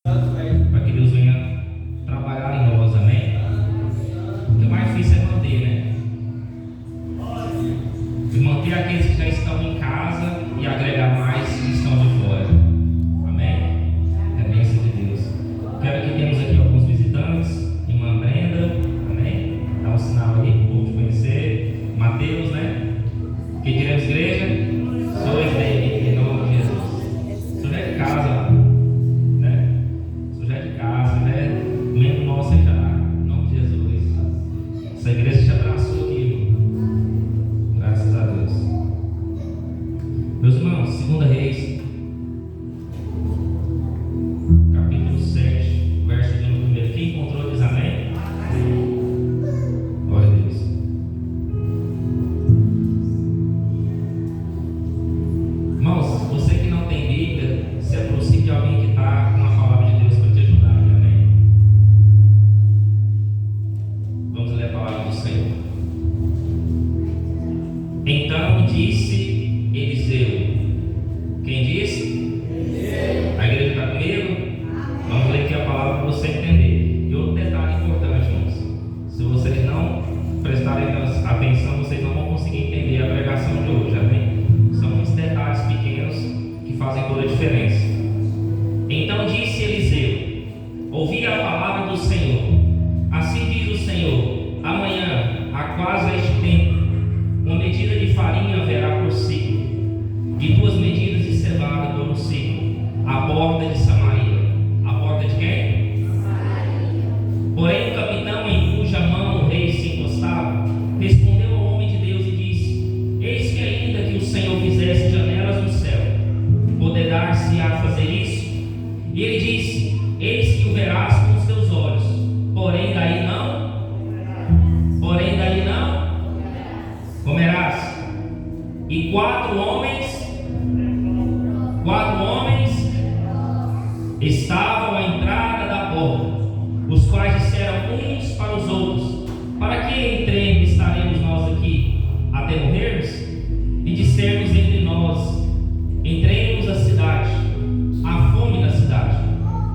para que Deus venha trabalhar em nós, amém? O que é mais difícil é manter, né? E manter aqueles que já estão em casa e agregar mais que estão de fora, amém? É a bênção de Deus. Quero que temos aqui alguns visitantes, irmã Brenda, amém? Dá um sinal aí para o povo te conhecer. Mateus, né? Que diremos igreja? Sois dele, em nome de Jesus. Sou já de casa, né? Sou já de casa, né? Membro nosso já, em nome de Jesus. Essa igreja te abraçou aqui, irmão. Graças a Deus. Meus irmãos, 2 Reis, capítulo 7, verso de número 1. Quem encontrou diz amém? Glória a Deus. Irmãos, você que não tem Bíblia, se aproxime de alguém que está com a palavra de Deus para te ajudar, amém? Vamos ler a palavra do Senhor. Então disse Eliseu. Quem disse? Eliseu. A igreja está comigo? Vamos ler aqui a palavra para você entender. E outro detalhe importante, irmãos: se vocês não prestarem atenção, vocês não vão conseguir entender a pregação de hoje, amém? São muitos detalhes pequenos que fazem toda a diferença. Então disse Eliseu: ouvi a palavra do Senhor. Assim diz o Senhor: amanhã, a quase este tempo, uma medida de farinha haverá por ciclo, e 2 medidas de cevada por um ciclo, à porta de Samaria. A porta de quem? Samaria. Porém o capitão, em cuja mão o rei se encostava, respondeu ao homem de Deus e disse: eis que ainda que o Senhor fizesse janelas no céu, poder-se-á fazer isso? E ele disse: eis que o verás com os teus olhos, porém daí não comerás. E 4 homens estavam à entrada da porta, os quais disseram uns para os outros: para que entremos estaremos nós aqui até morrermos? E dissermos entre nós: entremos à cidade, há fome na cidade,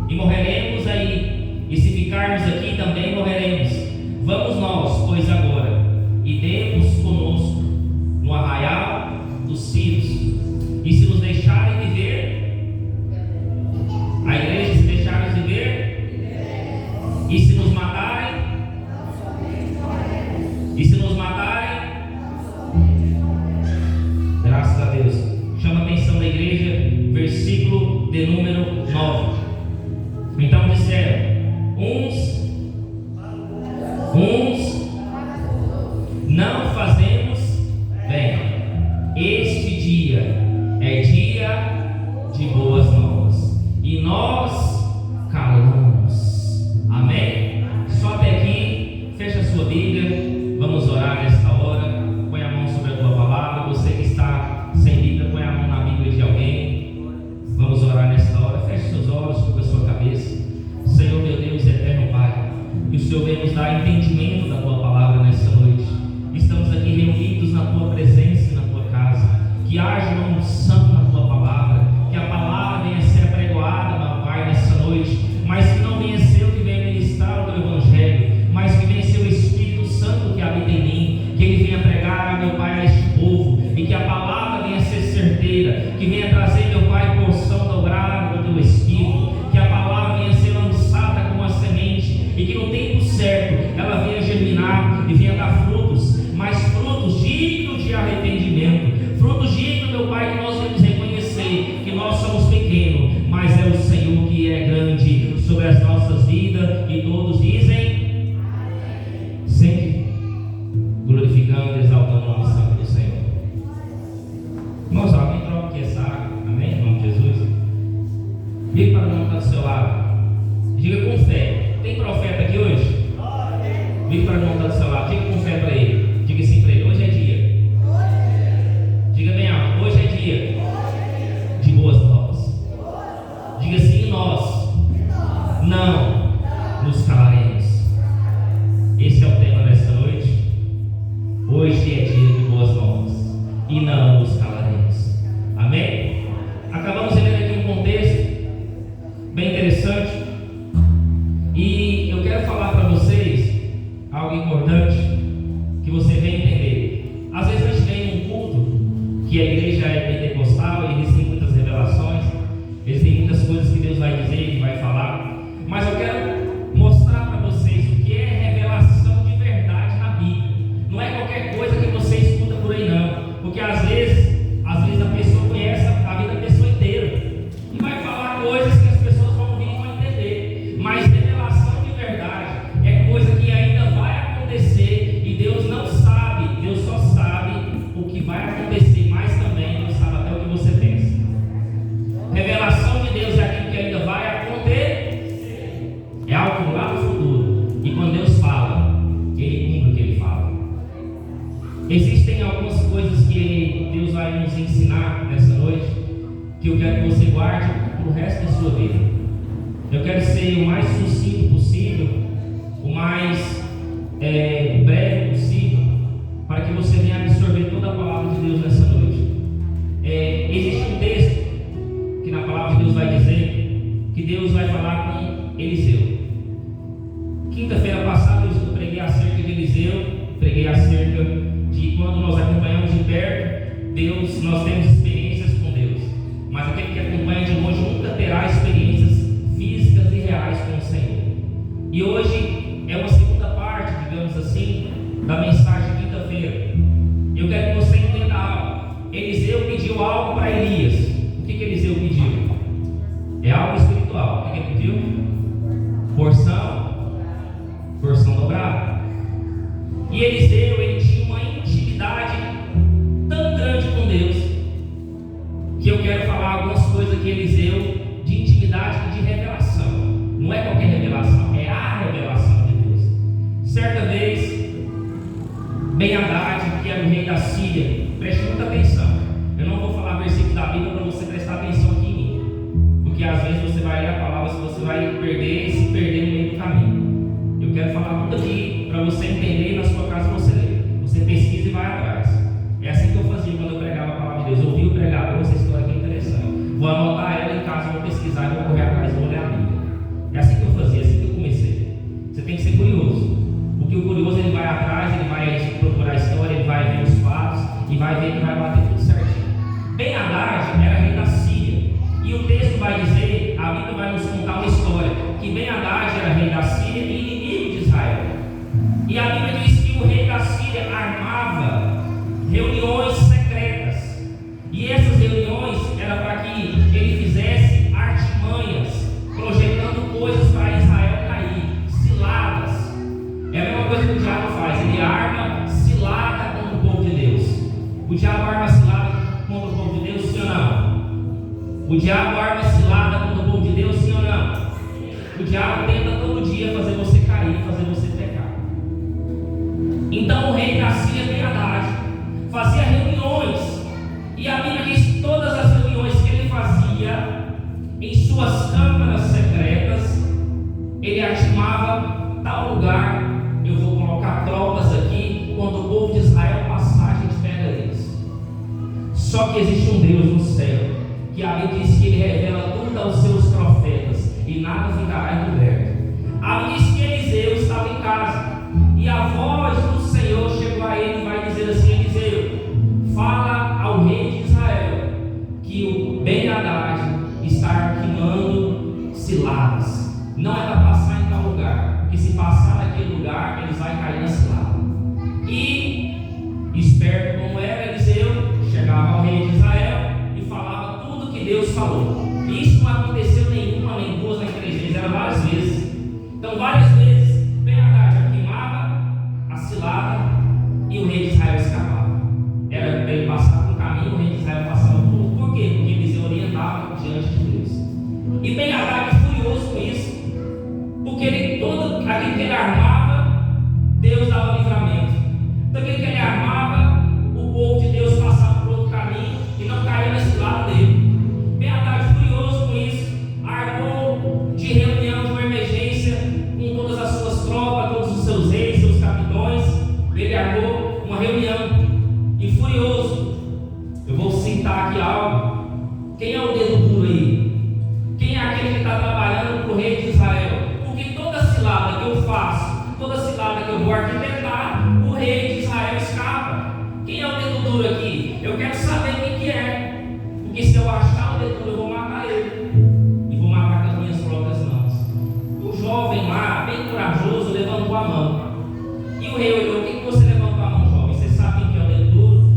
e morreremos aí, e se ficarmos aqui também morreremos. Vamos nós, pois, agora, e demos conosco no arraial dos Sírios, e se nos deixarem viver, a igreja, se deixarem viver, e se nos matarem, graças a Deus. Chama a atenção da igreja, versículo de número 9. Então disseram uns: não fazemos bem. Este dia é dia de boas novas, e nós calamos. Amém? Só até aqui. Fecha a sua Bíblia. Vamos orar nesta hora. Põe a mão sobre a tua palavra. Você que está sem Bíblia, põe a mão na Bíblia de alguém. Vamos orar nesta hora. Feche seus olhos sobre a sua cabeça. Senhor, meu Deus, eterno Pai, que o Senhor venha nos dar entendimento da tua palavra nesta noite. Estamos aqui reunidos na tua presença e na tua casa. Que haja uma unção na tua palavra, que a palavra venha a ser apregoada, meu Pai, nessa noite, mas que não venha ser eu que venha ministrar o teu evangelho, mas que venha ser o Espírito Santo que habita em mim, que ele venha pregar, meu Pai, a este povo, e que a palavra venha ser certeira, que venha trazer, meu Pai, porção dobrada do teu Espírito, que a palavra venha ser lançada como a semente, e que no tempo certo ela venha germinar e venha dar frutos, mas frutos dignos de arrependimento, frutos dignos, meu Pai, que nós devemos reconhecer que nós somos pequenos, mas é o Senhor que é grande sobre as nossas vidas, e todos dizem amém. Sempre glorificando e exaltando o nome santo do Senhor. Irmãos, alguém troca aqui essa água, amém? Em nome de Jesus. Vire para o irmão que está do seu lado, diga com fé: tem profeta aqui hoje? Vire para o irmão que está do seu lado, diga com fé para ele. Diga assim para ele: hoje é dia. Diga bem alto: hoje é dia de boas novas. Diga assim: nós não nos calaremos. Esse é o tema dessa noite. Hoje é dia de boas novas e não nos calaremos. Amém? Acabamos de ler aqui um contexto bem interessante. interessante. E eu quero falar para vocês algo importante que você vem entender. Às vezes a gente vem num culto que a igreja é pentecostal e existem muitas revelações, existem muitas coisas que Deus vai dizer, que vai falar, mas eu quero mostrar para vocês o que é revelação de verdade na Bíblia. Não é qualquer coisa que você escuta por aí não, porque às vezes a pessoa conhece a vida da pessoa inteira e vai falar coisas que as pessoas vão ouvir e vão entender, mas revelação de verdade é coisa que ainda vai acontecer e Deus não sabe, Deus só sabe o que vai acontecer, mas também Deus sabe até o que você pensa. Revelação de Deus é aquilo que ainda vai acontecer, é algo lá no futuro, e quando Deus fala, Ele cumpre o que Ele fala. Existem algumas coisas que Deus vai nos ensinar nessa noite, que eu quero que você guarde para o resto da sua vida. Eu quero ser o mais sucinto possível, o mais breve possível, para que você venha absorver toda a palavra de Deus nessa noite. Existe um texto que na palavra de Deus vai dizer que Deus vai falar com Eliseu. Quinta-feira passada eu preguei acerca de Eliseu, preguei acerca de quando nós acompanhamos de perto Deus, nós temos experiências com Deus, mas aquele que acompanha de longe nunca terá experiências físicas e reais com o Senhor. E hoje é uma segunda parte, digamos assim, da mensagem de quinta-feira. Eu quero que você entenda algo. Eliseu pediu algo para Elias. O que Eliseu pediu? É algo espiritual. O que ele pediu? Porção dobrada. E Eliseu, ele tinha uma intimidade tão grande com Deus, que eu quero falar algumas coisas que Eliseu, de intimidade e de revelação. Não é qualquer revelação, é a revelação de Deus. Certa vez, Ben-Hadad, que era o rei da Síria, preste muita atenção. Eu não vou falar versículo da Bíblia para você prestar atenção aqui em mim, porque às vezes você vai ler a palavra, se você vai perder e se perder no meio do caminho. Eu quero falar tudo aqui para você entender e na sua casa você lê. Você pesquisa e vai atrás. É assim que eu fazia quando eu pregava a palavra de Deus. Eu ouvi o pregador, essa história aqui é interessante. Vou anotar ela em casa, vou pesquisar e vou correr atrás, vou ler a Bíblia. É assim que eu fazia, é assim que eu comecei. Você tem que ser curioso, porque o curioso ele vai atrás, ele vai procurar a história, ele vai ver os fatos e vai ver que vai bater tudo certinho. Ben-Hadad era rei da Síria, e o texto vai dizer, a Bíblia vai nos contar uma história, que Ben-Hadad era rei da Síria e inimigo de Israel. E a Bíblia diz que o rei da Síria armava reuniões secretas, e essas reuniões eram para que ele fizesse artimanhas, projetando coisas para Israel cair, ciladas. É a mesma coisa que o diabo faz, ele arma cilada contra o povo de Deus. O diabo arma cilada contra o povo de Deus, sim ou não? O diabo arma cilada contra o povo de Deus, sim ou não? O diabo tenta todo dia fazer você cair, fazer você pecar. Então o rei da Síria, Ben-Hadad, fazia reuniões, e a Bíblia diz que todas as reuniões que ele fazia em suas câmaras secretas, ele artimava tal lugar, eu vou colocar tropas aqui, quando o povo de Israel passar, a gente pega eles. Só que existe um Deus no céu, que a Bíblia diz que ele revela tudo aos seus profetas, e nada ficará encoberto. A Bíblia diz que Eliseu estava em casa, e a voz do Senhor chegou a ele e vai dizer assim: Eliseu, fala ao rei de Israel que o Ben-Hadad está arquimando ciladas. Não é para passar em tal lugar, porque se passar naquele lugar, eles vão cair na cilada. E, esperto como era, Eliseu chegava ao rei de Israel e falava tudo que Deus falou. E isso não aconteceu nenhuma, nem duas, nem três vezes, era várias vezes. Então, várias vezes, Ben-Hadad arquimava a cilada e o rei de Israel escapava. Era para ele passar por um caminho, o rei de Israel passava por outro. Por quê? Porque Eliseu orientava diante de Deus. E Ben-Hadad furioso com isso, porque todo aquilo que ele armava, Deus dava livramento. Então aquilo que ele armava, o povo de Deus passava por outro caminho e não caía nesse lado dele. Ben-Hadad furioso com isso, armou de reunião de uma emergência com todas as suas tropas, todos os seus reis, seus capitões. Ele armou uma reunião e furioso, eu vou citar aqui algo. Quem é o dedo duro aí? Quem é aquele que está trabalhando para o rei de Israel, porque toda cilada que eu faço, toda cilada que eu vou arquitetar, o rei de Israel escapa. Quem é o dedo duro aqui? Eu quero saber quem que é, porque se eu achar o dedo duro, eu vou matar ele, e vou matar com as minhas próprias mãos. O jovem lá, bem corajoso, levantou a mão, e o rei olhou: o que você levantou a mão, jovem? Você sabe quem que é o dedo duro?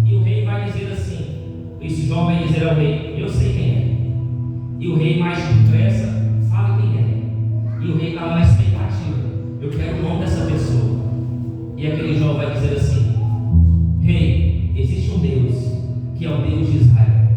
E o rei vai dizer assim, esse jovem vai dizer ao rei: eu sei quem é. E o rei, mais depressa, fala quem é. E o rei estava na expectativa: eu quero o nome dessa pessoa. E aquele jovem vai dizer assim: rei, existe um Deus, que é o Deus de Israel.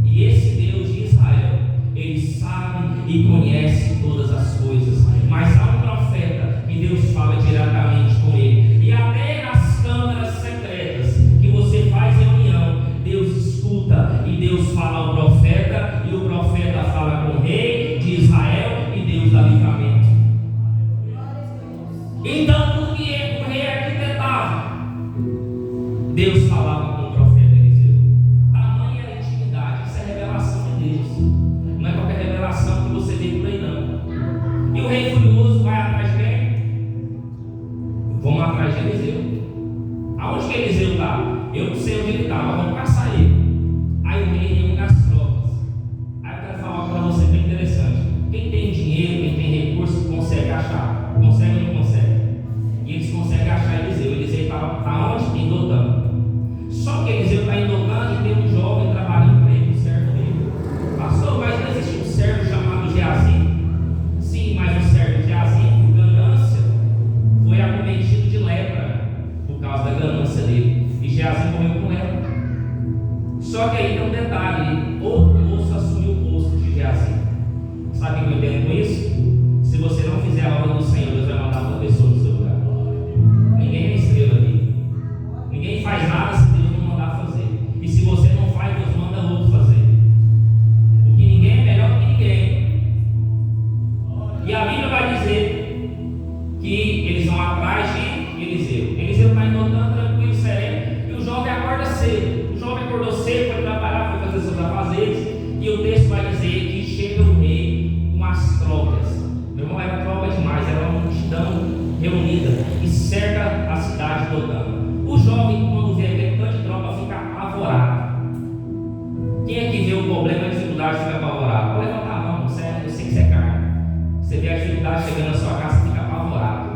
E esse Deus de Israel, ele sabe e conhece todas as coisas. Mas há um profeta que Deus fala diretamente com ele. E até nas câmaras secretas que você faz reunião, Deus escuta e Deus fala ao profeta, e o profeta fala com o rei de Israel e Deus dá livramento. Então, tudo que o rei arquitetava, Deus falava com o profeta Eliseu. Tamanha a intimidade, isso é revelação de Deus. Não é qualquer revelação que você vê por aí, não. E o rei furioso vai atrás de quem? Vamos atrás de Eliseu. Aonde que Eliseu está? Eu não sei onde ele está, mas vamos caçar ele. Aí o rei reúne as tropas. Aí eu quero falar uma coisa para você bem interessante. Quem tem dinheiro, quem tem recurso, consegue achar. Consegue ou não consegue? E eles conseguem achar Eliseu. Eliseu está onde? Em Dotã. Só que Eliseu está em Dotã e tem um jovem trabalhando para ele, um servo dele. Pastor, mas não existe um servo chamado Geazi? Sim, mas o servo Geazi, por ganância, foi acometido de lepra por causa da ganância dele. E Geazi morreu com lepra. Só que aí tem um detalhe: outro moço assumiu o posto de Geazi. Sabe o que eu entendo com isso? Se você não fizer a obra do Senhor, Deus vai mandar outra pessoa no seu lugar. Ninguém é estrela ali. Ninguém faz nada se Deus não mandar fazer. E se você não faz, Deus manda outro fazer. Porque ninguém é melhor que ninguém. E a Bíblia vai dizer que eles vão atrás de Eliseu. Eliseu está em Dotã, tranquilo, sereno. E o jovem acorda cedo. O jovem acordou cedo, foi trabalhar, foi fazer seus afazeres. E o texto vai dizer que chega o rei com as tropas. Meu irmão, era tropa demais, era uma multidão reunida e cerca a cidade de Dotã. O jovem, quando vê aquele tanto de tropa, fica apavorado. Quem é que vê o problema, a dificuldade, fica apavorado? Pode levantar a mão, eu sei que você é carne. Você vê a dificuldade chegando na sua casa, fica apavorado.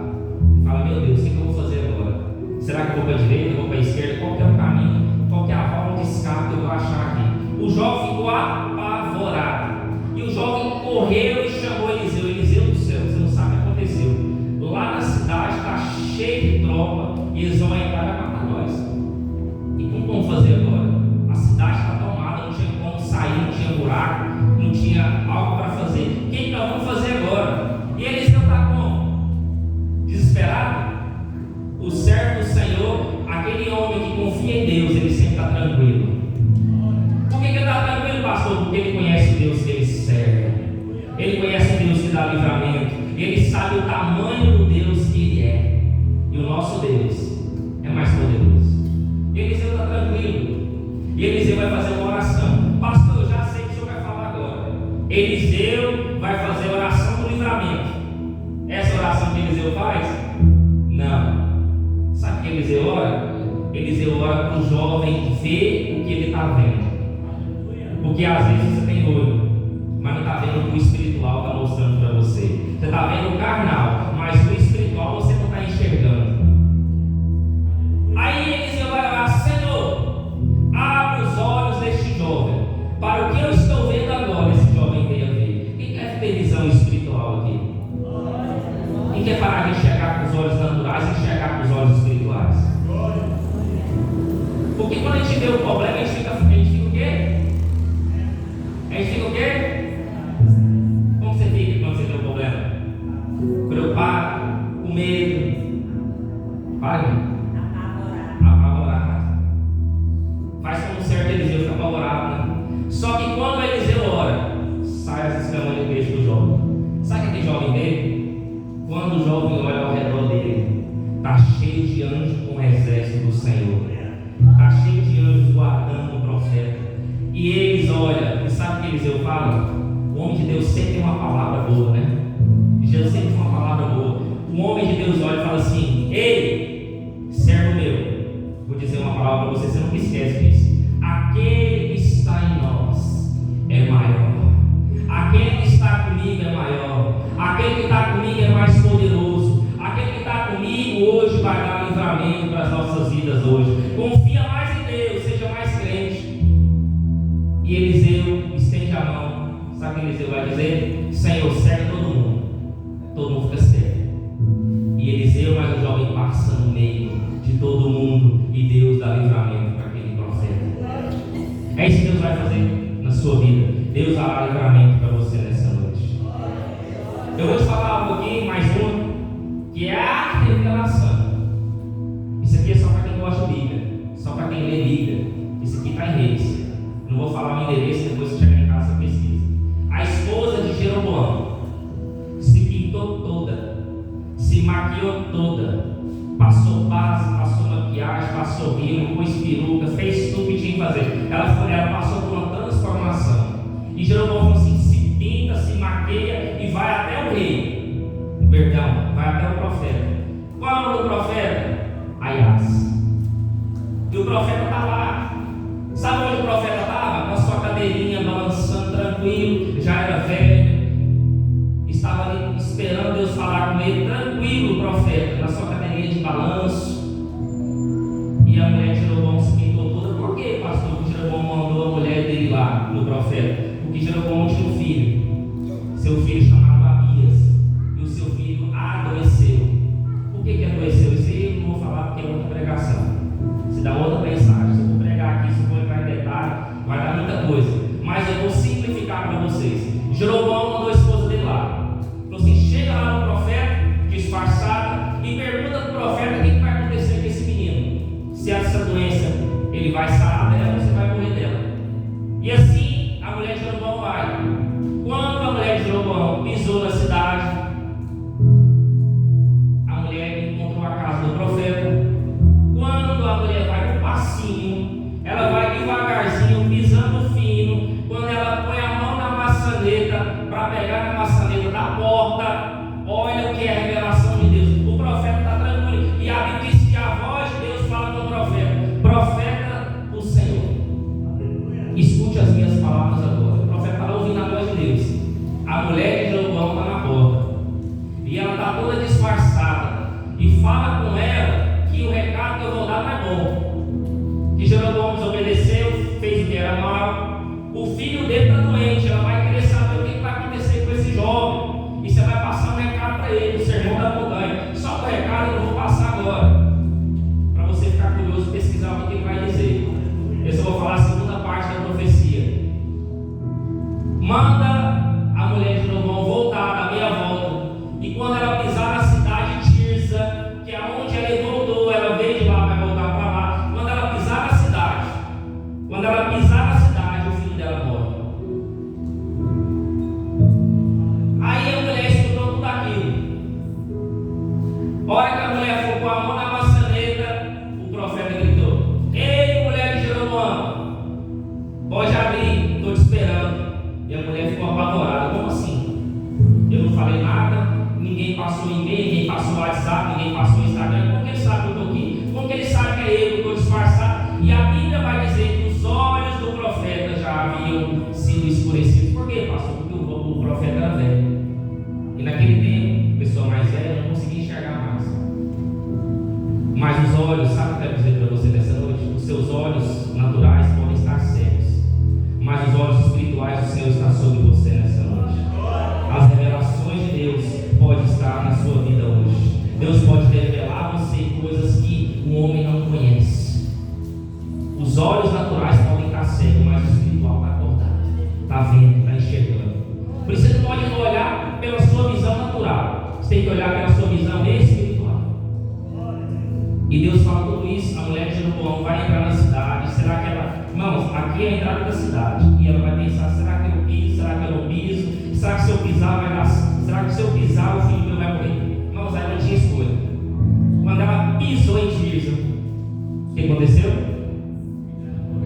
E fala: meu Deus, o que eu vou fazer agora? Será que eu vou para a direita, eu vou para a esquerda? Qual que é o caminho? Qual que é a válvula de escape que eu vou achar aqui? O jovem ficou apavorado. E o jovem correu e chamou Eliseu. Eliseu do céu, você não sabe o que aconteceu. Lá na cidade está cheio de tropa e eles vão entrar e vai matar nós. E como vamos fazer agora? A cidade está tomada, não tinha como sair, não tinha buraco, não tinha algo para fazer. O que nós vamos fazer agora? E Eliseu está como? Desesperado? O servo do Senhor, aquele homem que confia em Deus, ele sempre está tranquilo. Por que ele está tranquilo, pastor? Porque ele conhece o Deus que ele serve. Ele conhece o Deus que dá livramento. Ele sabe o tamanho do Deus que ele é. E o nosso Deus é mais poderoso. Eliseu está tranquilo. E Eliseu vai fazer uma oração. Pastor, eu já sei o que o senhor vai falar agora. Eliseu vai fazer a oração do livramento. Essa oração que Eliseu faz? Não. Sabe o que Eliseu ora? Eliseu ora para o jovem ver o que ele está vendo. Porque às vezes você tem olho, mas não está vendo o que o espiritual está mostrando para você. Você está vendo o carnal, mas o espiritual você não está enxergando. Aí Eliseu vai orar: Senhor, abre os olhos deste jovem, para o que eu estou vendo agora, esse jovem venha ver. Quem quer ter visão espiritual aqui? Quem quer parar de enxergar com os olhos naturais e enxergar com os olhos espirituais? Porque quando a gente vê o problema, a gente fica o quê? A gente fica o quê? Como você fica quando você vê o problema? Preocupado, com medo. Apavorado. Faz como o certo Eliseu, fica apavorado, né? Só que quando Eliseu ora, sai as escamas de peixe do jovem. Sabe o que jovem vê? Quando o jovem olha ao redor dele, está cheio de anjos com o exército do Senhor. Está cheio de anjos guardando o profeta. E eles olham, e sabe o que Eliseu fala? O homem de Deus sempre tem uma palavra boa, né? Jesus sempre foi uma palavra boa. O homem de Deus olha e fala assim: ei, servo meu, vou dizer uma palavra para você não me esquece disso. Aquele que está em nós é maior. Aquele que está comigo é maior. Aquele que está comigo é mais poderoso. Aquele que está comigo hoje vai dar livramento para as nossas vidas hoje. Confia mais em Deus, seja mais crente. E Eliseu estende a mão. Sabe o que Eliseu vai dizer? Senhor, serve todo mundo. Todo mundo fica certo. E Eliseu, mais um jovem, passa no meio de todo mundo e Deus dá livramento para aquele profeta. É isso que Deus vai fazer na sua vida. Deus dará livramento para você nessa noite. Eu vou te falar um pouquinho, mais um, que é a revelação. Isso aqui é só para quem gosta de Bíblia, só para quem lê Bíblia. Isso aqui está em Reis. Não vou falar o endereço, depois você chegar em casa e pesquisa. A esposa de Jeroboão se pintou toda, se maquiou toda, passou base, passou maquiagem, passou rímel, pôs peruca, fez tudo que tinha que fazer. Ela passou por uma transformação. E Jeroboão falou assim: se pinta, se maqueia e vai até o rei. Perdão, vai até o profeta. Qual é o nome do profeta? Aias. E o profeta está lá. Sabe onde o profeta estava? Na sua cadeirinha, balançando tranquilo, já era velho. Estava ali esperando Deus falar com ele, tranquilo, o profeta, na sua cadeirinha de balanço. E a mulher de Jeroboão se pintou toda. Por que, pastor, que Jeroboão mandou a mulher dele lá no profeta? Porque Jeroboão tinha um filho. Seu filho chamado Abias. E o seu filho adoeceu. Por que adoeceu? Isso aí eu não vou falar porque é outra pregação. Se dá outra mensagem. Se eu for pregar aqui, se eu for entrar em detalhe, vai dar muita coisa. Mas eu vou simplificar para vocês. Jeroboão mandou a esposa dele lá. Falou assim: chega lá no profeta, disfarçada, e pergunta para o profeta o que vai acontecer com esse menino. Se essa doença ele vai sarar dela ou você vai morrer dela. E assim a mulher de Jeroboão vai. Quando a mulher de Jeroboão pisou na cidade, a mulher encontrou a casa do profeta. Quando a mulher vai no passinho, ela vai devagarzinho, pisando fino. Quando ela põe a mão na maçaneta para pegar na maçaneta da porta, olha o que é a revelação de Deus. O profeta está tranquilo. E a Bíblia diz que a voz de Deus fala com o profeta: profeta do Senhor, escute as minhas palavras agora. O profeta está ouvindo a voz de Deus. A mulher de Jeroboão está na porta. E ela está toda disfarçada. E fala com ela que o recado que eu vou dar não é bom. Que Jeroboão desobedeceu, fez o que era mal. O filho dele está doente. Ela vai querer saber o que vai acontecer com esse jovem. E você vai passar um recado para ele, o sermão da montanha. Só que o recado eu não vou passar agora, para você ficar curioso e pesquisar o que ele vai dizer. Eu só vou falar a segunda parte da profecia. Manda a mulher de Jeroboão voltar, dar meia volta. E quando ela pisar na cidade de Tirsa, que é onde ela voltou, ela veio de lá, vai voltar para lá. Quando ela pisar na cidade, o filho dela morre. Aí a mulher escutou tudo aquilo. A hora que a mulher foi com a mão na maçaneta, o profeta gritou: ei, mulher de Jeroboão, pode abrir, estou te esperando. E a mulher ficou apavorada. Como assim? Eu não falei nada, ninguém passou ninguém passou o WhatsApp, ninguém passou o Instagram. Como que ele sabe que eu estou aqui? Como que ele sabe que é eu que estou disfarçado? E a Bíblia vai dizer que os olhos do profeta já haviam sido escurecidos. Por quê, pastor? Porque o profeta era velho. E naquele tempo, pessoa mais velha não conseguia enxergar mais. Mas os olhos, sabe o que eu quero dizer para você nessa noite? Os seus olhos naturais podem estar cegos, mas os olhos espirituais do Senhor estão sobre você nessa noite. As revelações de Deus podem estar na sua vida hoje. Deus pode revelar a você coisas que o homem não conhece. Os olhos naturais podem estar cegos, mas o espiritual está acordado, está vendo, está enxergando. Por isso você não pode olhar pela sua visão natural, você tem que olhar pela sua visão espiritual. E Deus fala tudo isso. A mulher de Jeroboão vai entrar na cidade. Será que ela... Irmãos, aqui é a entrada da cidade. E ela vai pensar: será que eu piso? Será que eu não piso? Será que se eu pisar vai dar... Será que se eu pisar o filho meu vai morrer? Irmãos, aí não tinha escolha. Quando ela pisou em Tirsa, o que aconteceu?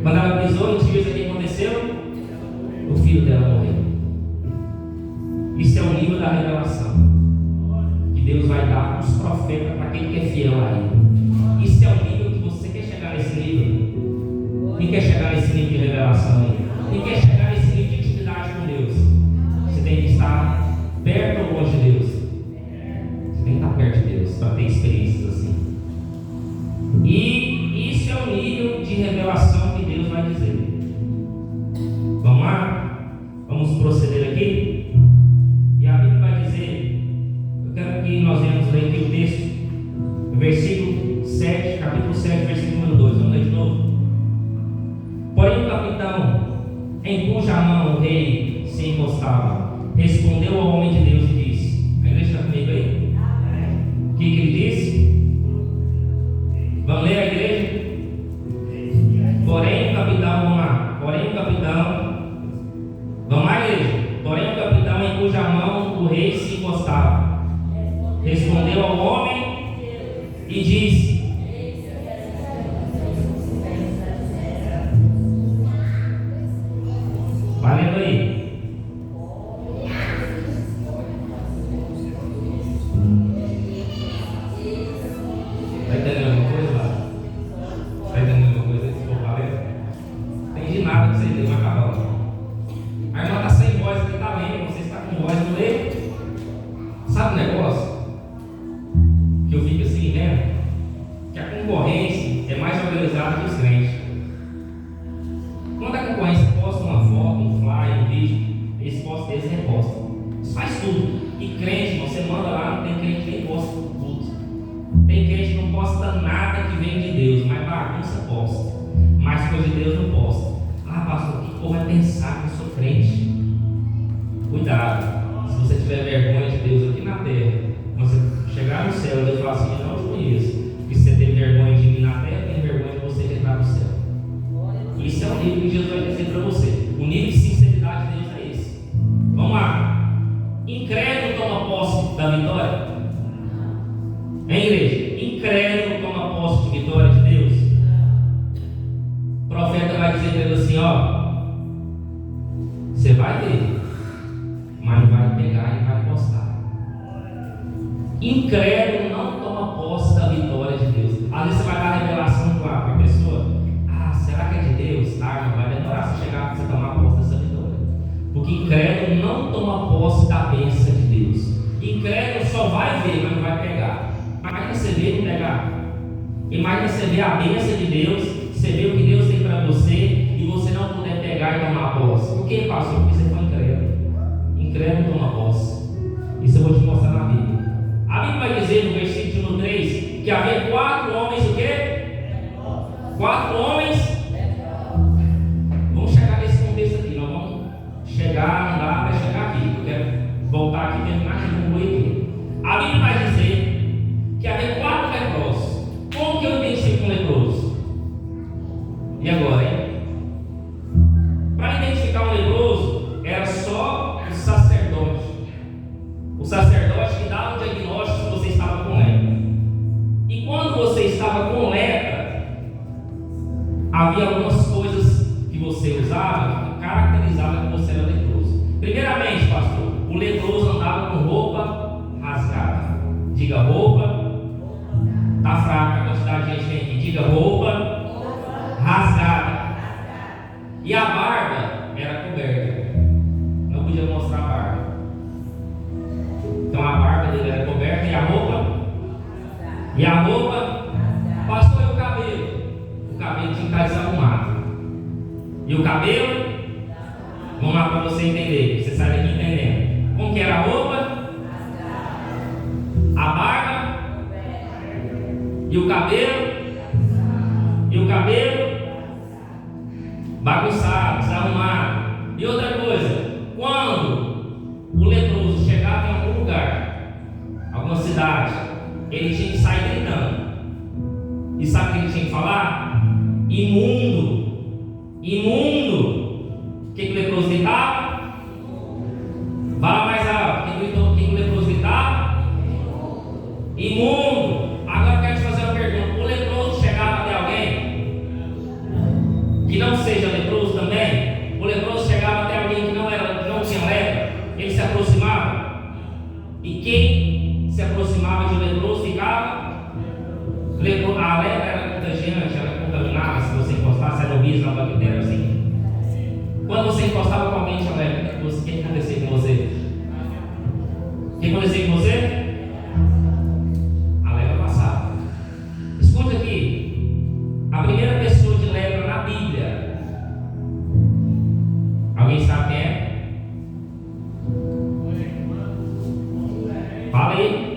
Quando ela pisou em Tirsa, o que aconteceu? O filho dela morreu. Isso é um nível da revelação que Deus vai dar aos profetas para quem quer fiel a Ele. Isso é o nível que você quer chegar nesse nível. Quem quer chegar nesse nível de revelação aí? Quem quer chegar nesse nível de intimidade com Deus? Você tem que estar perto ou longe de Deus? Você tem que estar perto de Deus para ter experiências assim. E isso é o nível de revelação que Deus vai dizer. Vamos lá? Vamos proceder aqui? E a Bíblia vai dizer, eu quero que nós venhamos ler aqui o texto, versículo 7, capítulo 7, versículo número 2. Vamos ler de novo. Porém o capitão, em cuja mão o rei se encostava, respondeu ao homem de Deus e disse: a igreja está comigo aí? O que ele disse? Vamos ler a igreja? Porém o capitão, vamos lá. Porém o capitão, vamos lá, igreja. Porém o capitão, em cuja mão o rei se encostava, respondeu ao homem e disse: valendo aí. Está entendendo alguma coisa lá? Está entendendo alguma coisa aí? Se for valendo? Não entendi nada que você entendeu, mas acabou. A irmã está sem voz aqui, está lendo. Você está com voz, não lê? Sabe o negócio? Que eu fico assim, né? Que a concorrência é mais organizada que os crentes. Quando a concorrência posta uma foto, um flyer, um vídeo, eles postam, eles repostam. Isso faz tudo. E crente, você manda lá, não tem crente que nem posta tudo. Tem crente que não posta nada que vem de Deus, mas bagunça posta. Mas coisa de Deus não posta. Ah, pastor, o que o povo vai pensar que eu sou crente? Cuidado. Se você tiver vergonha de Deus aqui na terra, quando você chegar no céu, Deus fala assim: eu não te conheço. E se você tem vergonha de mim na terra, tem vergonha de você que entrar no céu. Isso é o nível que Jesus vai dizer para você. O nível de sinceridade de Deus é esse. Vamos lá. Incrédulo toma posse da vitória? Hein, igreja? Incrédulo toma posse de vitória de Deus? O profeta vai dizer para ele assim: ó, você vai ver, mas vai pegar e vai postar. Incrédulo não toma posse da vitória de Deus. Às vezes você vai dar revelação para a pessoa: será que é de Deus? Não vai demorar você chegar para você tomar posse dessa vitória. Porque incrédulo não toma posse da bênção de Deus. Incrédulo só vai ver, mas não vai pegar. Imagina você ver e não pegar. Imagina você ver a bênção de Deus, você ver o que Deus tem para você e você não puder pegar e tomar posse. Por que, pastor? Porque você foi incrédulo. Incrédulo toma posse. Isso eu vou te mostrar na Bíblia. A Bíblia vai dizer no versículo 3 que havia 4 homens, o quê? 4 homens. Vamos chegar nesse contexto aqui. Nós vamos chegar, não dá até chegar aqui. Eu quero voltar aqui e terminar de concluir aqui. A Bíblia vai dizer que havia 4 leprosos. Como que eu identifico um leproso? E agora, hein? Para identificar um leproso, era só o sacerdote. O sacerdote que dava o diagnóstico se você estava com lepra. E quando você estava com lepra, havia algumas coisas que você usava que caracterizavam que você era leproso. Primeiramente, pastor, o leproso andava com roupa rasgada. Diga roupa. Está fraca a quantidade de gente que tem aqui. Diga roupa rasgada. E a barba era coberta. Não podia mostrar a barba. Então a barba dele era coberta e a roupa? E a roupa? Pastor, e o cabelo? O cabelo tinha que estar desarrumado. E o cabelo? Vamos lá para você entender. Você sai daqui entendendo. Como que era a roupa? A barba? E o cabelo? E o cabelo? Bagunçado, desarrumado. E outra coisa, quando o leproso chegava em algum lugar, alguma cidade, ele tinha que sair gritando. E sabe o que ele tinha que falar? Imundo. Imundo. O que o leproso gritava? Fala mais alto. O que o leproso gritava? Imundo. Agora eu quero te fazer uma pergunta. O leproso chegava até alguém que não seja leproso também? O leproso chegava até alguém que não tinha lepra? Ele se aproximava? E quem se aproximava de um leproso ficava leproso. A lepra era contagiante, ela contaminava. Se você encostasse, era um vírus, uma bactéria assim. Quando você encostava com alguém de lepra, o que acontecia com você? O que acontecia com você? A lepra passava. Escute aqui. A primeira pessoa de lepra na Bíblia. Alguém sabe quem é? Fala aí.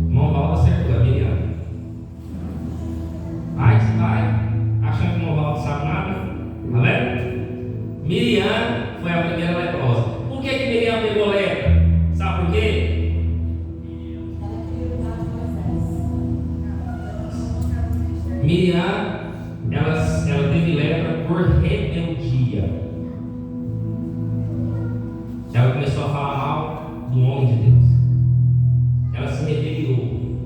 Irmão Valdo acertou, Miriam. Vai, achando que o irmão Valdo sabe nada. Tá vendo? Miriam foi a primeira leprosa. Por que Miriam pegou lepra? Sabe por quê? Miriam, ela teve lepra por rebeldia. Ela começou a falar mal do homem de Deus. Ela se rebeliou.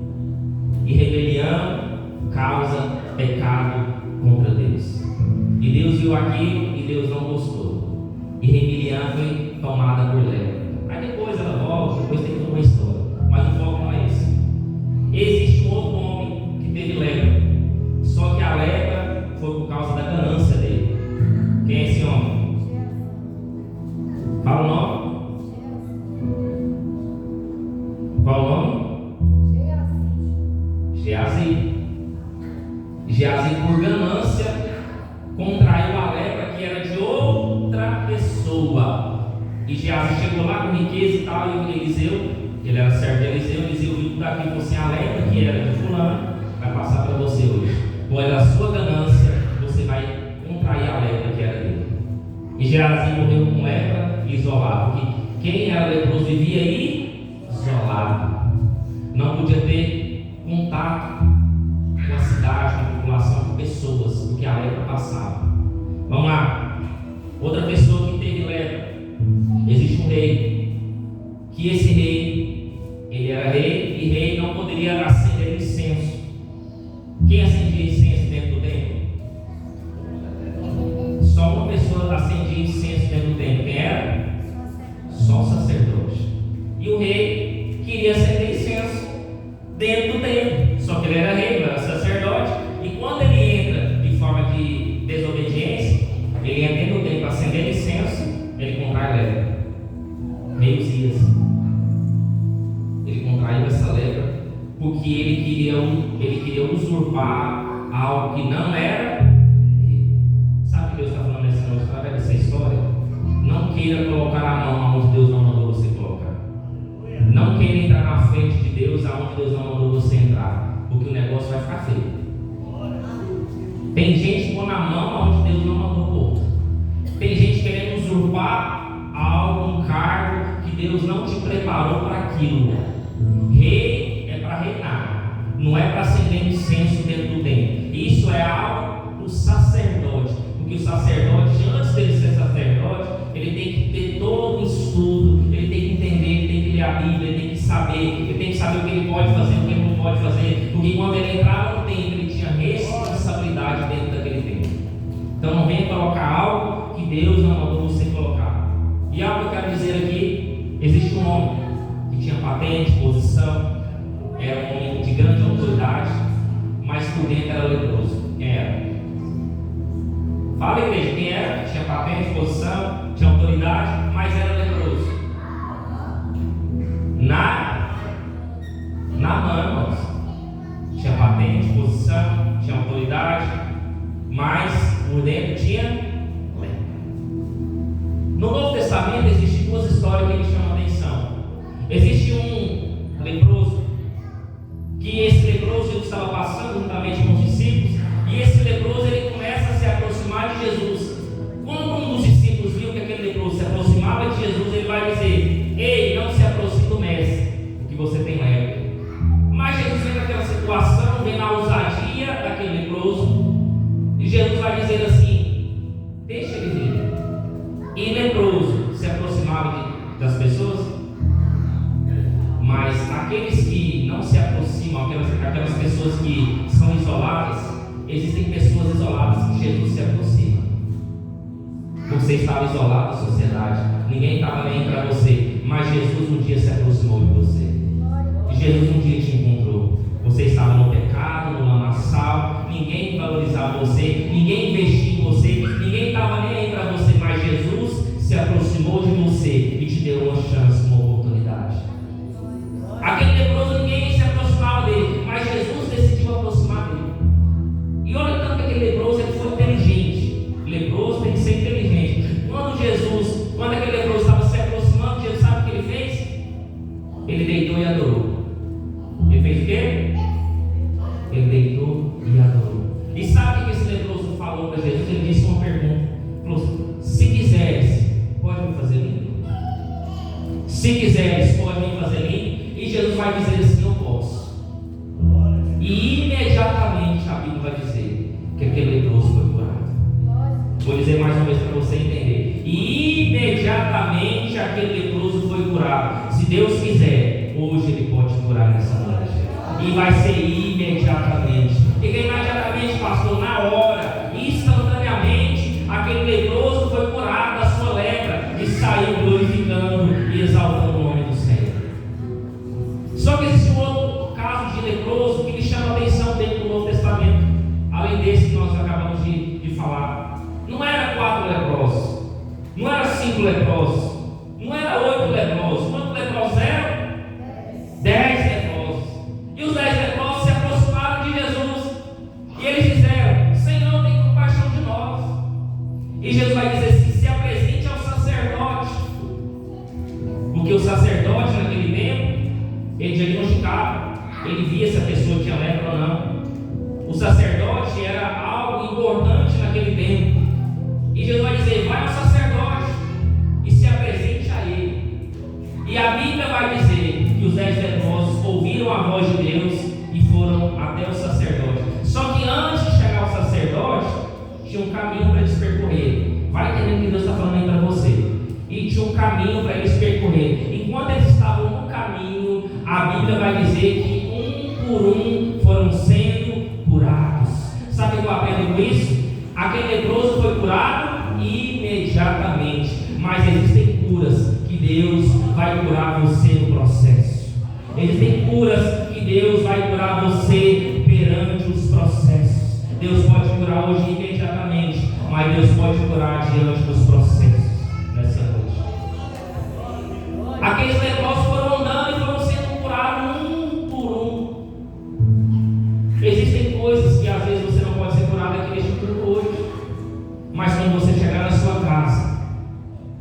E rebelião causa pecado contra Deus. E Deus viu aquilo e Deus não gostou. E rebelião foi tomada por lepra. Aí depois ela volta, depois tem toda uma história. Mas o foco não é esse. Existe um outro homem que teve lepra. Só que a lepra foi por causa da ganância dele. Quem é esse homem? Fala o nome. Qual o nome? Geazi. Geazi, por ganância, contraiu a lepra que era de outra pessoa. E Geazi chegou lá com riqueza e tal, e o Eliseu, ele era servo de Eliseu, Eliseu viu tudo aquilo, falou assim: a lepra que era de fulano vai passar para você hoje. Ou é da sua ganância, você vai contrair a lepra que era dele. E Geazi morreu com lepra isolado, porque quem era leproso vivia aí isolado, não podia ter contato com a cidade, com a população, com pessoas, porque a lepra passava. Vamos lá, outra pessoa que teve lepra. Existe um rei, que esse rei, ele era rei, e rei não poderia acender incenso. Quem acendia incenso dentro do templo? Só uma pessoa acendia incenso dentro do templo. Quem era? Só o sacerdote. E o rei queria acender incenso dentro do templo. Só que ele era rei, não era sacerdote. E quando ele entra de forma de desobediência, ele entra dentro do templo para acender incenso, ele contrai lepra. Rei Uzias. Ele contraiu essa lepra porque ele queria usurpar algo que não era. Sabe o que Deus está falando nessa noite através dessa história? Não queira colocar a mão onde Deus não mandou você colocar. Não queira entrar na frente de Deus aonde Deus não mandou você entrar, porque o negócio vai ficar feio. Tem gente pondo a mão onde Deus não mandou pôr. Tem gente querendo usurpar algo, um cargo que Deus não te preparou para aquilo. Rei é para reinar, não é para acender incenso dentro do templo. Isso é algo do sacerdote, porque o sacerdote, antes dele ser sacerdote, ele tem que ter todo o estudo, ele tem que entender, ele tem que ler a Bíblia, ele tem que saber o que ele pode fazer, o que ele não pode fazer, porque quando ele entrava no templo, ele tinha responsabilidade dentro daquele templo. Então não venha colocar algo que Deus não mandou você colocar. E algo que eu quero dizer aqui: existe um homem que tinha patente, posição, era um homem de grande autoridade, mas por dentro era leproso. Quem era? Fala, igreja, quem era? Tinha patente, posição, tinha autoridade, mas era leproso. Naamã, irmãos, tinha patente, posição, tinha autoridade, mas por dentro tinha lepra. No Novo Testamento existem duas histórias que me chamam a atenção. Existe um leproso, que esse leproso ele estava passando juntamente com os discípulos, e esse leproso ele começa a se aproximar de Jesus. Quando um dos discípulos viu que aquele leproso se aproximava de Jesus, ele vai dizer: ei, não se aproxime do mestre, porque você tem lepra. Mas Jesus vê naquela situação, vê na ousadia daquele leproso, e Jesus vai dizer assim: deixa ele vir. E leproso se aproximava das pessoas, mas aqueles que não se aproximam, aquelas pessoas que são isoladas, existem pessoas isoladas que Jesus se aproxima. Porque Você estava isolado da sociedade, ninguém estava nem para você, mas Jesus um dia se aproximou de você. E Jesus um dia te encontrou. Você estava no pecado, no lamaçal, ninguém valorizava você, ninguém investia em você, ninguém estava nem aí para você, mas Jesus se aproximou de você e te deu uma chance, uma oportunidade. Aquele leproso, ninguém se aproximava dele, mas Jesus decidiu aproximar dele. E olha tanto que aquele leproso, ele foi inteligente. Leproso tem que ser inteligente. Quando aquele leproso estava se aproximando, Jesus sabe o que ele fez? Ele deitou e adorou. Ele fez o quê? Ele deitou e adorou. E sabe o que esse leproso falou para Jesus? Ele disse uma pergunta. Falou: se quiseres, pode me fazer limpo? Se quiseres, pode me fazer limpo? E Jesus vai dizer assim: eu posso. E imediatamente a Bíblia vai dizer que aquele leproso foi curado. Vou dizer mais uma vez para você entender. E imediatamente aquele leproso foi curado. Se Deus quiser, hoje Ele pode curar nessa noite. E vai ser imediatamente. E que imediatamente, pastor, na hora, instantaneamente, aquele leproso foi curado da sua lepra e saiu glorificando e exaltando o nome do Senhor. Só que existe um outro caso de leproso que me chama a atenção dentro do Novo Testamento, além desse que nós acabamos de falar. Não era 4 leprosos, não era 5 leprosos, não era 8 leprosos. Quantos leprosos eram? 10 leprosos. E os 10 leprosos se aproximaram de Jesus e eles disseram: Senhor, tem compaixão de nós. E Jesus vai dizer assim: se apresente ao sacerdote, porque o sacerdote naquele tempo, ele diagnosticava, ele via se a pessoa tinha lepra ou não. O sacerdote era algo importante naquele tempo. E Jesus vai dizer: vai ao sacerdote e se apresente a ele. E a Bíblia vai dizer que os 10 leprosos ouviram a voz de Deus e foram até o sacerdote. Só que antes de chegar ao sacerdote, tinha um caminho para eles percorrer. Vai entender o que Deus está falando aí para você. E tinha um caminho para eles percorrer. Enquanto eles estavam no caminho, a Bíblia vai dizer que um por um foram sendo curados. Sabe o que eu aprendo com isso? Aquele leproso foi curado imediatamente. Mas existem curas que Deus vai curar você no processo. Existem curas que Deus vai curar você perante os processos. Deus pode curar hoje imediatamente, mas Deus pode curar diante dos processos nessa noite. Aqueles leprosos foram andando e foram sendo curados um por um. Existem coisas que às vezes você não pode ser curado aqui neste culto hoje, mas quando você chegar na sua casa,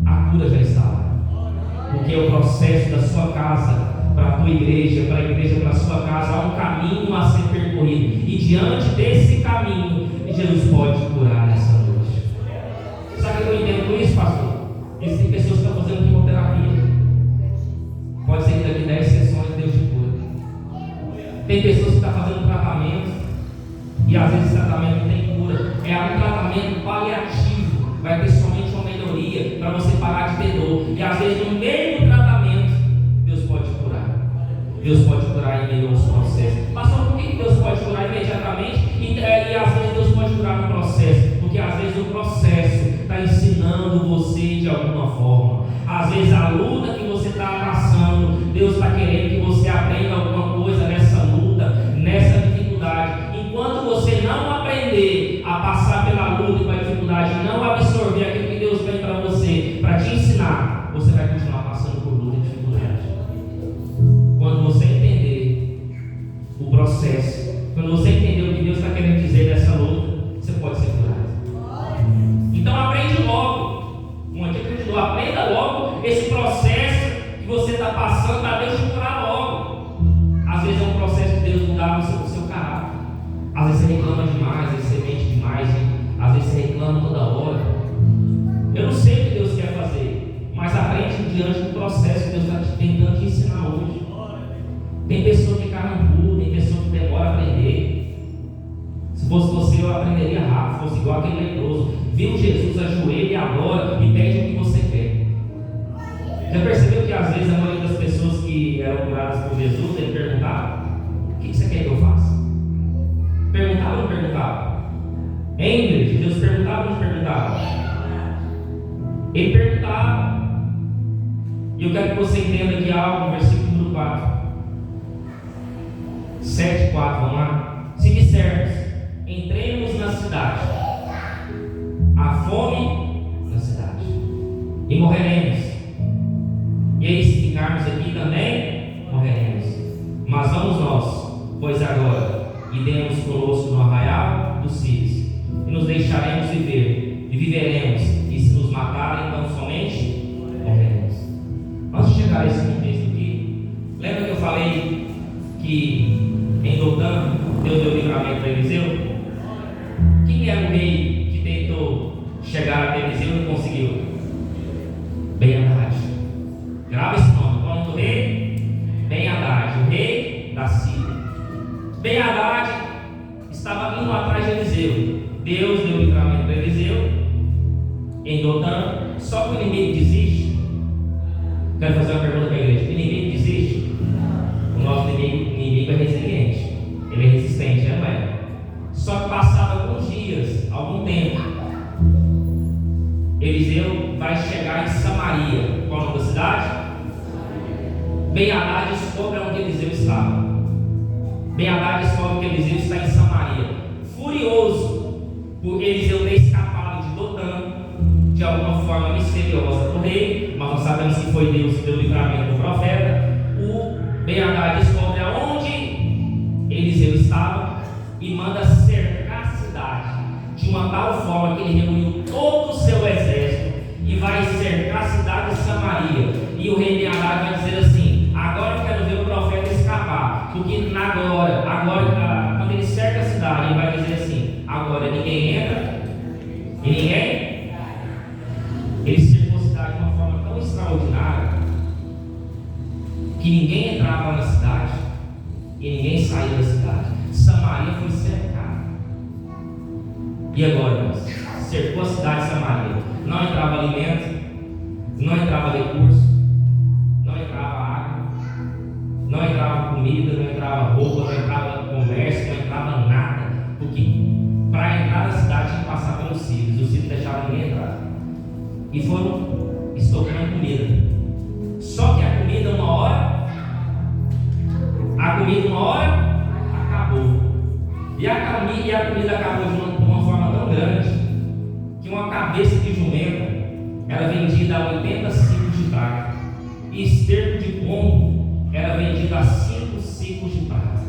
a cura já está lá. Porque é o processo da sua casa para a tua igreja, para a igreja para a sua casa, há um caminho a ser percorrido. E diante desse caminho, Jesus pode curar nessa noite. Sabe o que eu entendo com isso, pastor? Existem pessoas que estão fazendo quimioterapia. Pode ser que daqui 10 sessões Deus te cura. Tem pessoas que estão fazendo tratamento e às vezes esse tratamento não tem cura. É um tratamento paliativo. Vai ter somente uma melhoria para você parar de ter dor. E às vezes no meio do tratamento, Deus pode curar. Deus pode curar em meio aos processos. Pastor, por que Deus pode curar imediatamente? E às vezes Deus pode curar no processo? Porque às vezes o processo está ensinando você de alguma forma. Às vezes a luta que você está passando, Deus está querendo que você aprenda alguma coisa nessa luta, nessa dificuldade. Enquanto você não aprender a passar pela luta e pela dificuldade, não absorver aquilo que Deus tem para você, para te ensinar, você vai continuar passando por luta e dificuldade. Quando você entender o processo, quando você entender o que Deus está querendo dizer nessa luta, você pode ser curado. Então aprende logo. Uma dica que eu te dou: aprenda logo esse processo que você está passando para Deus te curar logo. Às vezes é um processo de Deus mudar o seu caráter. Às vezes você reclama demais, às vezes você mente demais, às vezes você reclama toda hora. Eu não sei o que Deus quer fazer, mas aprende diante do processo que Deus está tentando te ensinar hoje. Tem pessoa que carambula, tem pessoa que demora a aprender. Se fosse você, eu aprenderia rápido, fosse igual aquele leproso. Viu Jesus, ajoelha e adora e pede o que você quer. Já percebeu que às vezes a maioria das pessoas que eram curadas por Jesus, ele perguntava: o que você quer que eu faça? Perguntava ou não perguntava? Ingrid, Deus perguntava ou não perguntava? Ele perguntava, e eu quero que você entenda aqui algo no versículo número 4. 7, 4, vamos lá. Se dissermos, entremos na cidade, há fome na cidade, e morreremos. E aí, se ficarmos aqui também, morreremos. Mas vamos nós, pois agora, iremos conosco no arraial dos sírios, e nos deixaremos viver, e viveremos, e se nos matarem, então somente morreremos. Antes de chegar a esse contexto aqui, lembra que eu falei que em Dotã, Deus deu livramento para Eliseu? Quem era o rei que tentou chegar até Eliseu e não conseguiu? Ben-Hadad. Grava esse nome. Qual é o nome do rei? Ben-Hadad, o rei da Síria. Ben-Hadad estava indo atrás de Eliseu. Deus deu livramento para Eliseu em Dotã. Só que o inimigo desiste. Quero fazer uma pergunta para a igreja: o inimigo desiste? O nosso inimigo é resiliente, ele é resistente, não é? Só que passado alguns dias, algum tempo, Eliseu vai chegar em Samaria. Qual é o nome da cidade? Ben-Hadad descobre onde Eliseu estava. Ben-Hadad descobre que Eliseu está em Samaria. Furioso por Eliseu ter escapado de Dotã, de alguma forma misteriosa do rei, mas não sabemos se foi Deus que deu livramento do profeta. O Ben-Hadad descobre aonde Eliseu estava e manda cercar a cidade de uma tal forma que ele reuniu todo o seu exército e vai cercar a cidade de Samaria. E o rei Ben-Hadad vai dizer assim: agora eu quero ver o profeta escapar, porque agora quando ele cerca a cidade, ele vai dizer assim: agora ninguém entra e ninguém. Ele cercou a cidade de uma forma tão extraordinária que ninguém entrava na cidade e ninguém saía da cidade. Samaria foi cercada. E agora, irmãos? Cercou a cidade de Samaria. Não entrava alimento, não entrava recurso, não entrava água, não entrava comida, não entrava roupa, não entrava comércio, não entrava nada. Porque para entrar na cidade tinha que passar pelos sírios. Os sírios deixavam ninguém entrar. E foram estocando comida. Só que a comida uma hora acabou. E a comida acabou de uma forma tão grande que uma cabeça de jumenta era vendida a 80 ciclos de prata, e esterco de pombo era vendido a 5 ciclos de prata.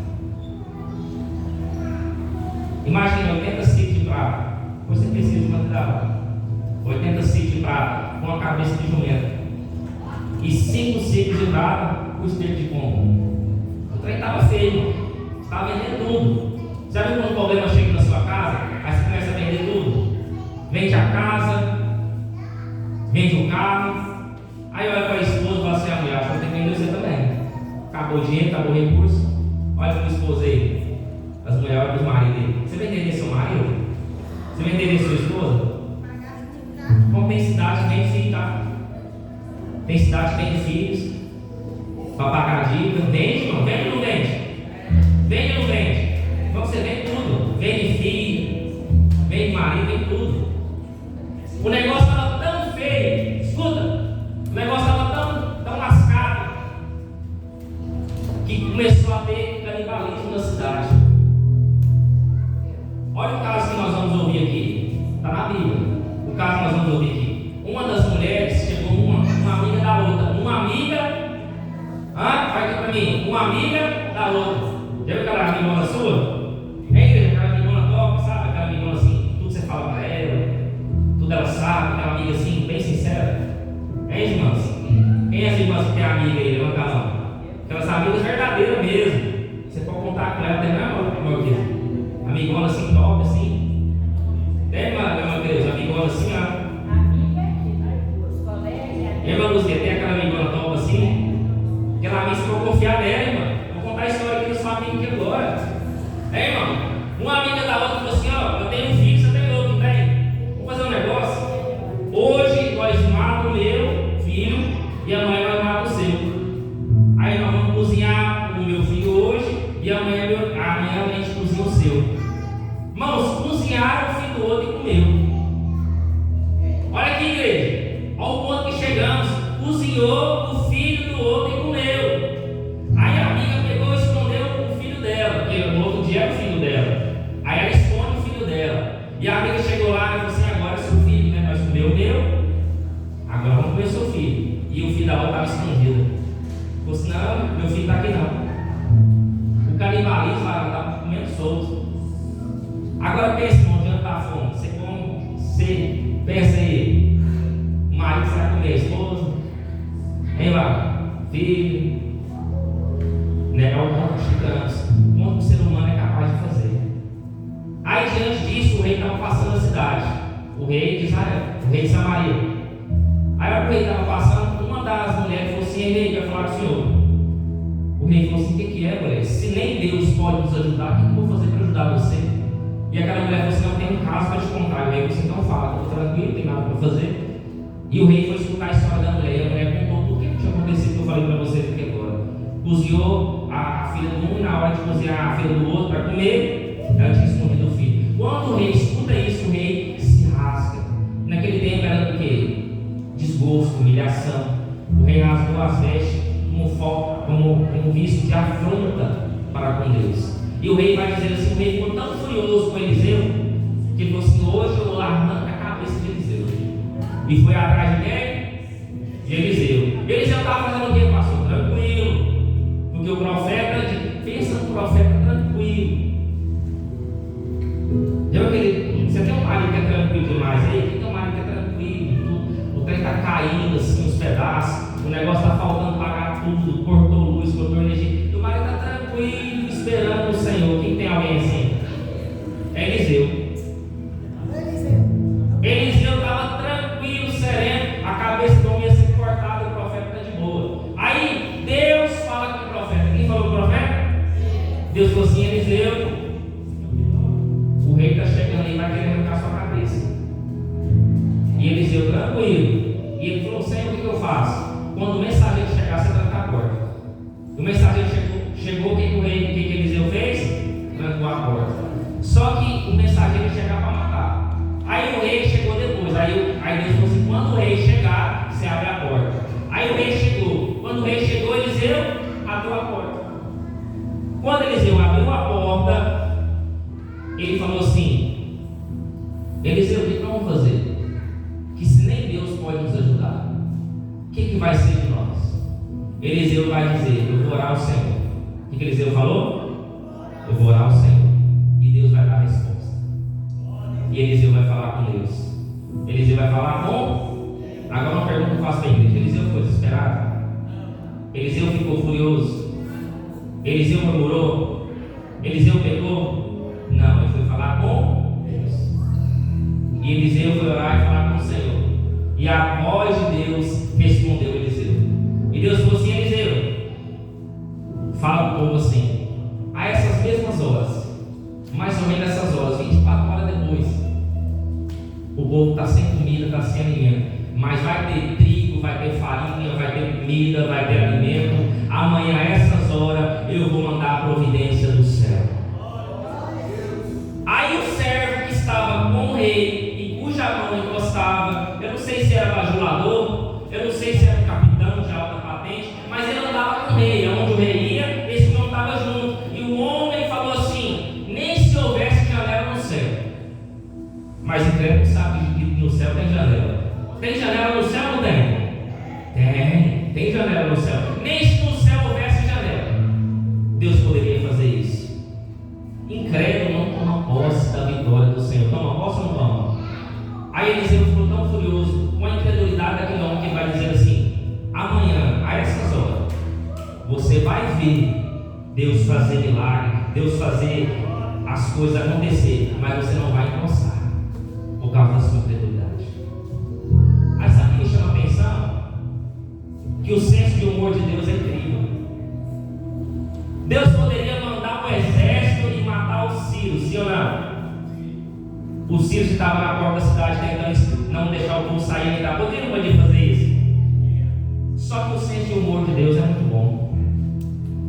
Imagina 80 ciclos de prata. Você precisa de material. 80 ciclos de prata com a cabeça de jumenta e 5 ciclos de prata com esterco de pombo. O trem estava feio, estava vendendo tudo. Sabe quando o problema chega na sua casa? Aí você começa a vender tudo. Vende a casa, vende o carro. Aí olha para a esposa e fala assim: a mulher, acho que eu tenho que vender você também. Acabou o dinheiro, acabou o recurso. Olha para o esposo aí. As mulheres olham para os maridos aí. Você vai entender seu marido? Você vai entender sua esposa? Como tem cidade que vende filho, tá? Tem cidade que vende filhos para pagar a dívida. Vende, não? Vende ou não vende? Vende ou não vende? Então você vende tudo. Vende filho, vende marido, vende tudo. O negócio estava tão feio. Escuta, o negócio estava tão lascado que começou a ter canibalismo na cidade. Olha o caso que nós vamos ouvir aqui. Está na Bíblia. O caso que nós vamos ouvir aqui. Uma das mulheres chegou uma amiga da outra. Uma amiga. Vai aqui para mim. Uma amiga da outra. Já viu aquela amigona sua? Aquela amigona top, sabe? Aquela amigona assim, tudo você fala para ela, tudo ela sabe, aquela amiga assim, bem sincera. Irmãs? Quem é as irmãs que tem amiga aí? Levanta a mão. Aquelas amigas verdadeiras mesmo. Você pode contar com ela, tem meu Deus. Amigona assim, top, assim. Tem uma Deus, amigona assim, ó. Irmã Luzia, tem aquela amigona top assim? Aquela amiga, você pode confiar nela, irmã. Vou contar a história aqui da sua amiga aqui agora. Irmão? Uma amiga da outra falou assim: ó, eu tenho um filho, você tem outro, não tem? Vamos fazer um negócio. Hoje nós matamos o meu filho e amanhã nós matamos o seu. Aí nós vamos cozinhar o meu filho hoje e amanhã a gente cozinha o seu. Irmãos, cozinharam o filho do outro e comeu. Olha aqui, igreja. Olha filho, negar o pão de criança, quanto o ser humano é capaz de fazer. Aí diante disso, o rei estava passando a cidade, o rei de Israel, o rei de Samaria. Aí o rei estava passando, uma das mulheres falou assim: rei, vai falar com o senhor. O rei falou assim: o que é, mulher? Se nem Deus pode nos ajudar, o que eu vou fazer para ajudar você? E aquela mulher falou assim: não, tem um caso para te contar. O rei falou assim: então fala, eu estou tranquilo, não tem nada para fazer. E o rei foi escutar a história da mulher, e a mulher contou tudo o que tinha acontecido, que eu falei para você aqui agora. Cozinhou a filha do um, e na hora de cozinhar a filha do outro para comer, ela tinha escondido o filho. Quando o rei escuta isso, o rei se rasga. Naquele tempo era o quê? Desgosto, humilhação. O rei rasgou as vestes como visto de afronta para com Deus. E o rei vai dizer assim: o rei ficou tão furioso com Eliseu, que ele falou assim: hoje eu arranco a cabeça de Eliseu. E foi atrás de quem? De Eliseu. Eliseu estava fazendo o quê, pastor? Tranquilo. Porque o profeta, pensa no profeta tranquilo. Você tem um marido que é tranquilo demais aí? Quem tem um marido que é tranquilo? O trem está caindo assim, os pedaços, o negócio está faltando pagar tudo, cortou luz, cortou energia. E o marido está tranquilo, esperando o Senhor. Quem tem alguém assim? É Eliseu. Eliseu estava tranquilo, sereno, a cabeça do homem ia ser cortada, o profeta está de boa. Aí Deus fala com o profeta. Quem falou com o profeta? Deus falou assim: Eliseu, o rei está chegando e vai querer arrancar sua cabeça. E Eliseu tranquilo. E ele falou: Senhor, o que eu faço? Quando o mensageiro chegar, você tranca a porta. O mensageiro chegou, o que Eliseu fez? Trancou a porta. Só que o mensageiro ia chegar para matar. Aí o rei chegou depois. Aí Deus falou assim: quando o rei chegar, você abre a porta. Aí o rei chegou. Quando o rei chegou, Eliseu abriu a porta. Quando Eliseu abriu a porta, ele falou assim: Eliseu, o que nós vamos fazer? Que se nem Deus pode nos ajudar, o que vai ser de nós? Eliseu vai dizer: eu vou orar ao Senhor. O que Eliseu falou? Eu vou orar ao Senhor. E Deus vai dar a resposta. E Eliseu vai falar com Deus. Eliseu vai falar com. Agora uma pergunta que eu faço para a igreja: Eliseu foi desesperado? Eliseu ficou furioso? Eliseu murmurou? Eliseu pecou? Não, ele foi falar com Deus. E Eliseu foi orar e falar com o Senhor. E a voz de Deus respondeu Eliseu. E Deus falou assim: Eliseu, fala para o povo assim, a essas mesmas horas, mais ou menos essas horas, 24 horas depois, o povo está sem comida, está sem alimento, mas vai ter trigo, vai ter farinha, vai ter comida, vai ter alimento. Amanhã, a essas horas, eu vou mandar a providência do céu. Aí o servo que estava com o rei, em cuja mão encostava, eu não sei se era bajulador, eu não sei se era um capitão de alta patente, mas ele andava com o rei. Onde o rei ia, esse homem estava junto. E o homem falou assim: nem se houvesse janela no céu. Mas o crente sabe que no céu tem janela. Tem janela no céu ou não tem? Tem janela no céu. Nem se no céu houvesse janela, Deus poderia fazer isso. Incrédulo não toma posse da vitória do Senhor. Toma posse ou não toma? Aí Eliseu ficou tão furioso com a incredulidade daquele homem que vai dizer assim: amanhã, a essas horas, você vai ver Deus fazer milagre, Deus fazer as coisas acontecer, mas você não vai encostar por causa da sua incredulidade. Aí sabe o que me chama a atenção? Que o senso de humor de Deus é incrível. Deus poderia mandar um exército e matar os sírios, sim ou não? Os sírios estavam na porta da cidade tentando não deixar o povo sair, ele poderia não podia fazer isso. Só que o senso de humor de Deus é muito bom.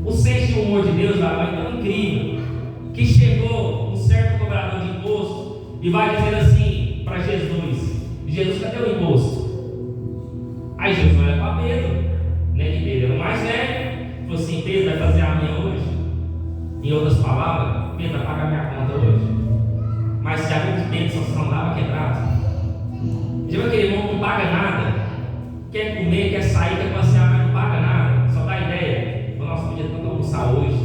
O senso de humor de Deus é tão incrível que chegou um certo cobrador de imposto e vai dizer assim para Jesus: Jesus, cadê o imposto? Aí Jesus olha para Pedro, né, que Pedro era o mais velho, falou assim: Pedro vai fazer a minha hoje. Em outras palavras, Pedro vai pagar minha conta hoje. Mas se a gente de Pedro só andava quebrado, já vai aquele irmão que não paga nada, quer comer, quer sair, quer passear, mas não paga nada, só dá ideia. O nosso podia tanto almoçar hoje.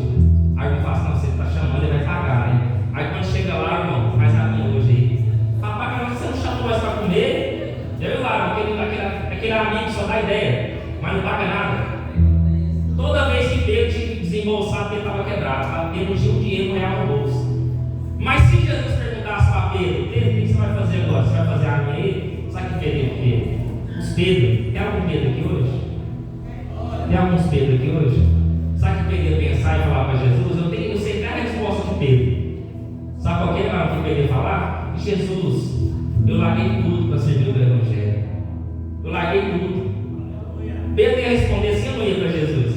Aí eu faço: não, você está chamando, ele vai pagar, né? Aí quando chega lá, irmão, faz a minha hoje aí. Papai, mas você não chamou mais para comer? Já viu lá, aquele amigo só dá ideia, mas não paga nada. Toda vez que Pedro tinha que desembolsar, porque estava quebrado, Pedro tinha um dinheiro real no bolso. Mas se Jesus perguntasse para Pedro, Pedro, o que você vai fazer agora? Você vai fazer a minha aí? Sabe que Pedro? Os Pedro, tem algum Pedro aqui hoje? Tem alguns Pedro aqui hoje? Sabe que Pedro ia pensar e falar para Jesus? Eu sei até a resposta de Pedro. Sabe qual que era o que Pedro ia falar? Jesus, eu larguei tudo para servir o Evangelho. Eu larguei tudo. Pedro ia responder assim, eu não ia para Jesus.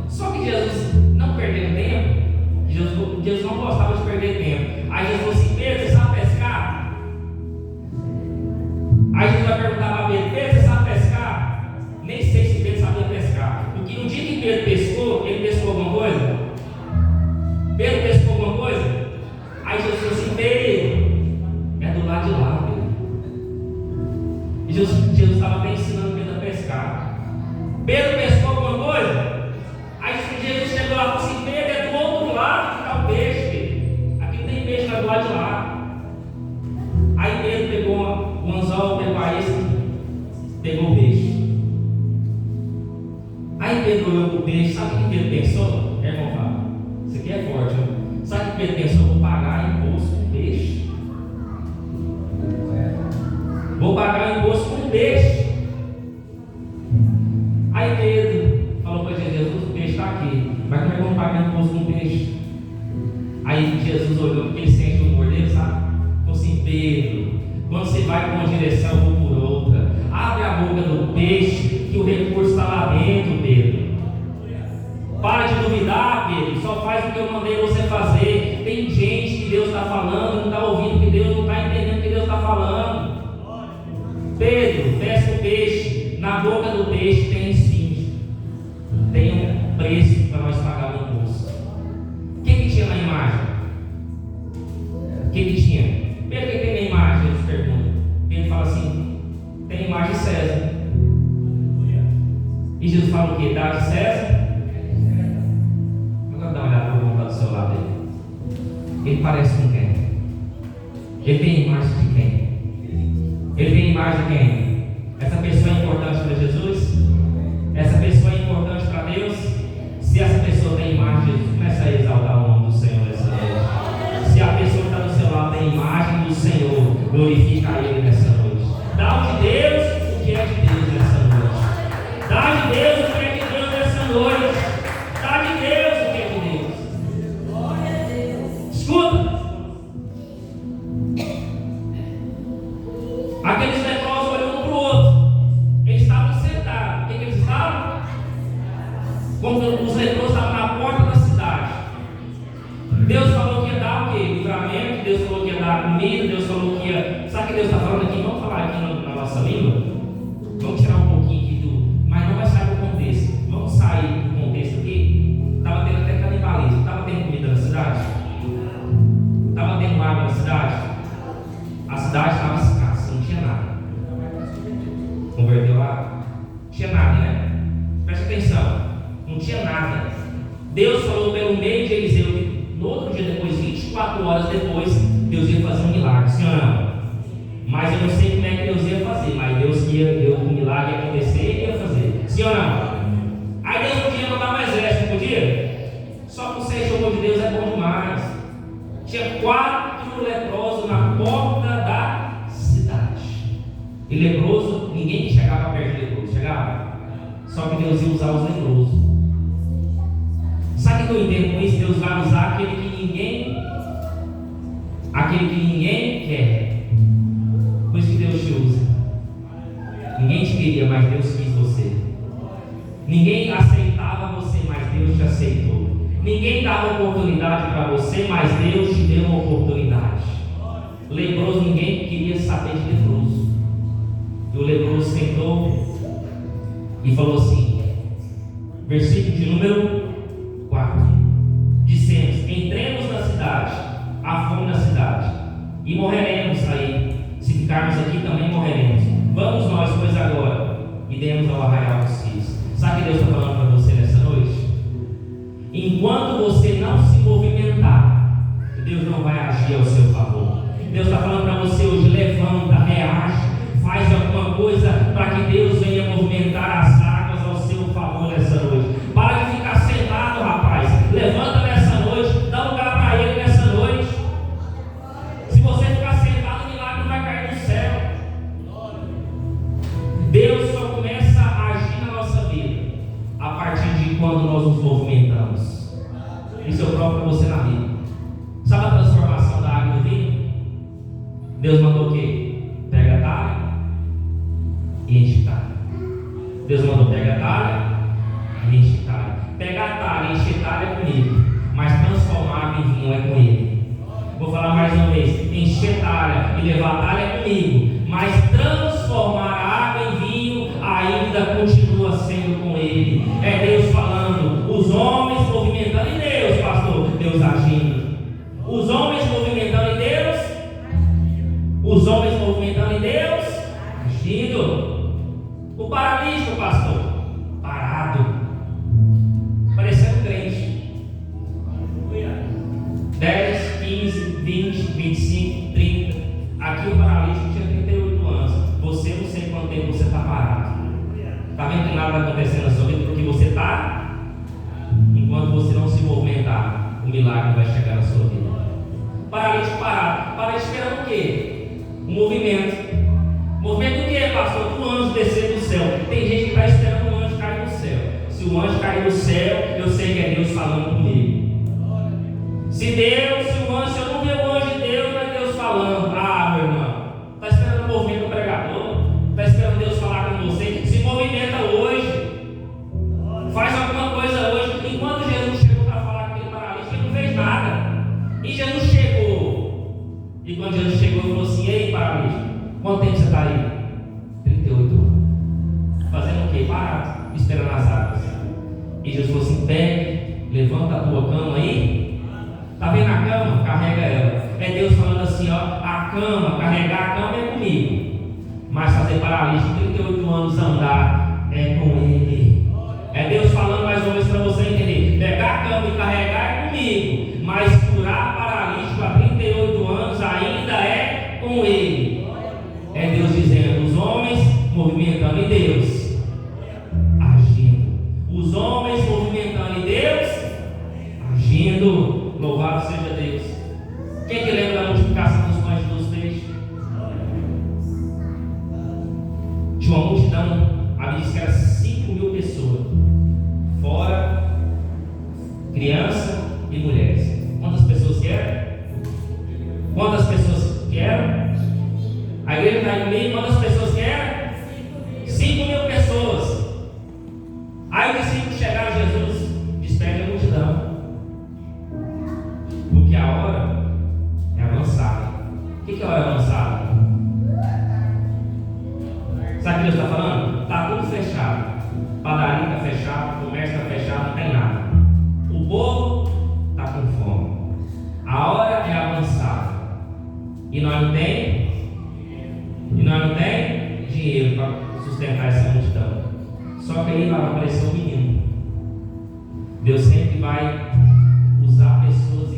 Só que Jesus não perdeu tempo. Jesus não gostava de perder tempo. Aí Jesus falou assim: Pedro, você sabe pescar? Aí Jesus vai perguntar para Pedro: Pedro, você sabe pescar? Nem sei se Pedro sabia pescar. Porque no dia que Pedro pescou, ele pescou alguma coisa? Pedro pescou alguma coisa? Aí Jesus falou assim: Pedro, é do lado de lá, Pedro. E Jesus estava até ensinando Pedro a pescar. Pedro pescou alguma coisa? Aí Jesus chegou lá e falou assim: Pedro, é do outro lado que está o peixe, Pedro. Aqui não tem peixe, é do lado de lá. Aí Pedro pegou o anzol, pegou a isca, pegou o peixe. Aí Pedro olhou para o peixe, sabe o que Pedro pensou? Irmão, fala, isso aqui é forte, né? Sabe o que Pedro pensou? Vou pagar imposto com peixe. Vou pagar imposto com peixe. Aí Pedro falou para Jesus: o peixe está aqui, mas como é que eu vou pagar imposto com peixe? Aí Jesus olhou, porque ele sente o cordeiro, sabe? Falou assim: Pedro, quando você vai para uma direção, eu vou por outra. Abre a boca do peixe, que o recurso está lá dentro, Pedro. Para de duvidar, Pedro. Só faz o que eu mandei você fazer. Tem gente que Deus está falando, não está ouvindo, que Deus não está entendendo o que Deus está falando. Pedro, pesca o peixe. Na boca do peixe tem espinhos. Tem um preço para nós pagar o imposto. O que tinha na imagem? O que tinha? Pedro, o que tem na imagem? Jesus pergunta. Pedro fala assim: tem a imagem de César. E Jesus fala o que? Dá de César? Agora dá uma olhada para o irmão do seu lado dele. Ele parece com quem? Ele tem imagem de quem? Ele tem imagem de quem? Essa pessoa é importante para Jesus? Essa pessoa é importante para Deus? Se essa pessoa tem imagem de Jesus, começa a exaltar o nome do Senhor nessa noite. Se a pessoa que está do seu lado tem imagem do Senhor, glorifica a Ele nessa noite. Dá de Deus o que é de Deus nessa noite. Dá de Deus o que é de Deus nessa noite. Dá de Deus o que é de Deus. Glória a Deus. Escuta. Aqueles leprosos olhando um para o outro. Eles estavam sentados. O que eles estavam? Como os leprosos estavam na porta da cidade. Deus falou que ia dar o quê? Livramento. Deus falou que ia dar comida. Deus falou que ia... Sabe o que Deus está falando aqui? Vamos falar aqui na nossa língua? Vamos tirar um pouquinho aqui do... Mas não vai sair do contexto. Vamos sair do contexto aqui. Estava tendo até canibalismo. Estava tendo comida na cidade? Estava tendo água na cidade? A cidade estava escassa, não tinha nada. Converteu lá? Não tinha nada, né? Presta atenção. Não tinha nada. Deus falou pelo meio de Eliseu que no outro dia depois, 24 horas depois, Deus ia fazer um milagre. Sim ou não? Mas eu não sei como é que Deus ia fazer. Mas Deus ia, o milagre ia acontecer e ia fazer. Sim ou não? Aí Deus podia mandar mais exército, não podia? Só que o Senhor de Deus é bom demais. Tinha 4 leprosos na porta da cidade. E leproso, ninguém que chegava perto de leproso. Chegava? Só que Deus ia usar os leprosos. Sabe o que eu entendo com isso? Deus vai usar aquele que ninguém quer. Por isso que Deus te usa. Ninguém te queria, mas Deus quis você. Ninguém aceitava você, mas Deus te aceitou. Ninguém dava oportunidade para você, mas Deus te deu uma oportunidade. Leproso, ninguém queria saber de leproso. E o leproso sentou e falou assim, versículo de número 4: dissemos: entremos na cidade, há fome na cidade, e morreremos aí. Se ficarmos aqui também morreremos. Vamos nós, pois, agora, e demos ao arraial dos filhos. Sabe o que Deus está falando para você nessa noite? Enquanto você não se movimentar, Deus não vai agir ao seu favor. Deus está falando para você hoje: levanta, reage, faz alguma coisa para que Deus venha movimentar as águas ao seu favor nessa noite. Para de ficar quando nós nos movimentamos. Isso eu próprio para você na vida. Sabe a transformação da água no vinho? Deus mandou o quê? Pega a talha e enche a talha. Deus mandou pega a talha e enche a talha. Pegar a talha e encher a talha é comigo, mas transformar a água em vinho é com Ele. Vou falar mais uma vez: encher a talha e levar a talha é comigo, mas transformar a água em vinho ainda continua sendo com Ele. É Deus falando, os homens movimentando em Deus, pastor, Deus agindo. Os homens movimentando em Deus, os homens movimentando em Deus, agindo. O paralítico, pastor, parado, parecendo crente. 10, 15, 20, 25, 30. Aqui o paralítico tinha 38 anos. Você, não sei quanto tempo você está parado. Está vendo que nada está acontecendo na sua vida porque você está? Enquanto você não se movimentar, o milagre vai chegar na sua vida. Paralítico parado. Paralítico esperando o quê? Um movimento. Movimento do quê, pastor? Do anjo descer do céu. Tem gente que está esperando o anjo cair do céu. Se o anjo cair do céu, eu sei que é Deus falando comigo. Se eu não ver o anjo de Deus, não é Deus falando. Ah, meu irmão, está esperando o movimento do pregador? Está esperando Deus falar com você? Se movimenta hoje. Faz alguma coisa hoje. Enquanto Jesus chegou para falar com aquele paralítico, ele não fez nada. E Jesus chegou. E quando Jesus chegou, ele falou assim: ei, paralítico, quanto tempo você está aí? 38 anos. Fazendo o quê? Parado, esperando as águas. E Jesus falou assim: pegue, levanta a tua cama aí. Está vendo a cama? Carrega ela. É Deus falando assim: ó, a cama, carregar a cama é comigo, mas fazer paralítico 38 anos andar é com Ele. É Deus falando mais ou menos para você entender. Pegar a cama e carregar é comigo, mas curar paralítico há 38 anos ainda é com Ele. É Deus dizendo: os homens movimentando em Deus, agindo. Os homens movimentando em Deus, agindo. Louvado seja Deus. Quem que lembra da multiplicação dos pães e dos peixes? Tinha uma multidão, a Bíblia diz que era 5.000 pessoas, fora criança e mulheres. Quantas pessoas que eram? Quantas pessoas que eram? A igreja está em meio. Quantas pessoas que eram? 5.000 pessoas. Aí os discípulos chegaram a Jesus: despede a multidão, porque a hora é avançada. O que é a hora avançada? Sabe o que Deus está falando? Está tudo fechado. Padaria está fechada, comércio está fechado, não tem nada. O povo está com fome. A hora é avançada. E nós não tem dinheiro para sustentar essa multidão. Só que aí vai aparecer um menino. Deus sempre vai usar pessoas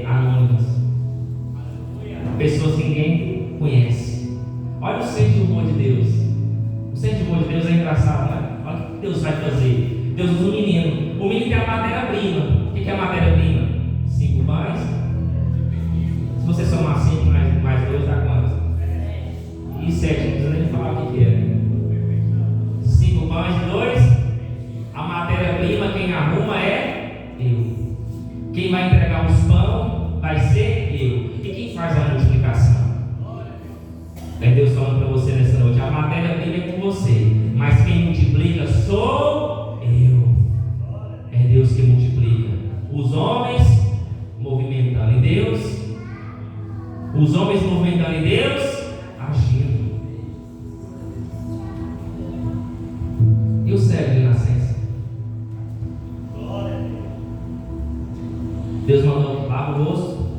anônimas, pessoas que ninguém conhece. Olha o centro de humor de Deus. O centro de humor de Deus é engraçado, né? Olha o que Deus vai fazer. Deus usa um menino. O menino tem a matéria-prima. O que é a matéria-prima? 5 pães. Se você somar 5 mais 2, dá quanto? E 7, não precisa nem falar o que é. 5 pães e 2. A matéria-prima, quem arruma é eu. Quem vai entregar os pão vai ser eu. E quem faz a multiplicação? É Deus falando para você nessa noite: a matéria-prima é com você, mas quem multiplica sou eu. É Deus que multiplica. Os homens movimentando em Deus, os homens movimentando em Deus, agindo. E o cego de nascença? Deus mandou: lava o rosto,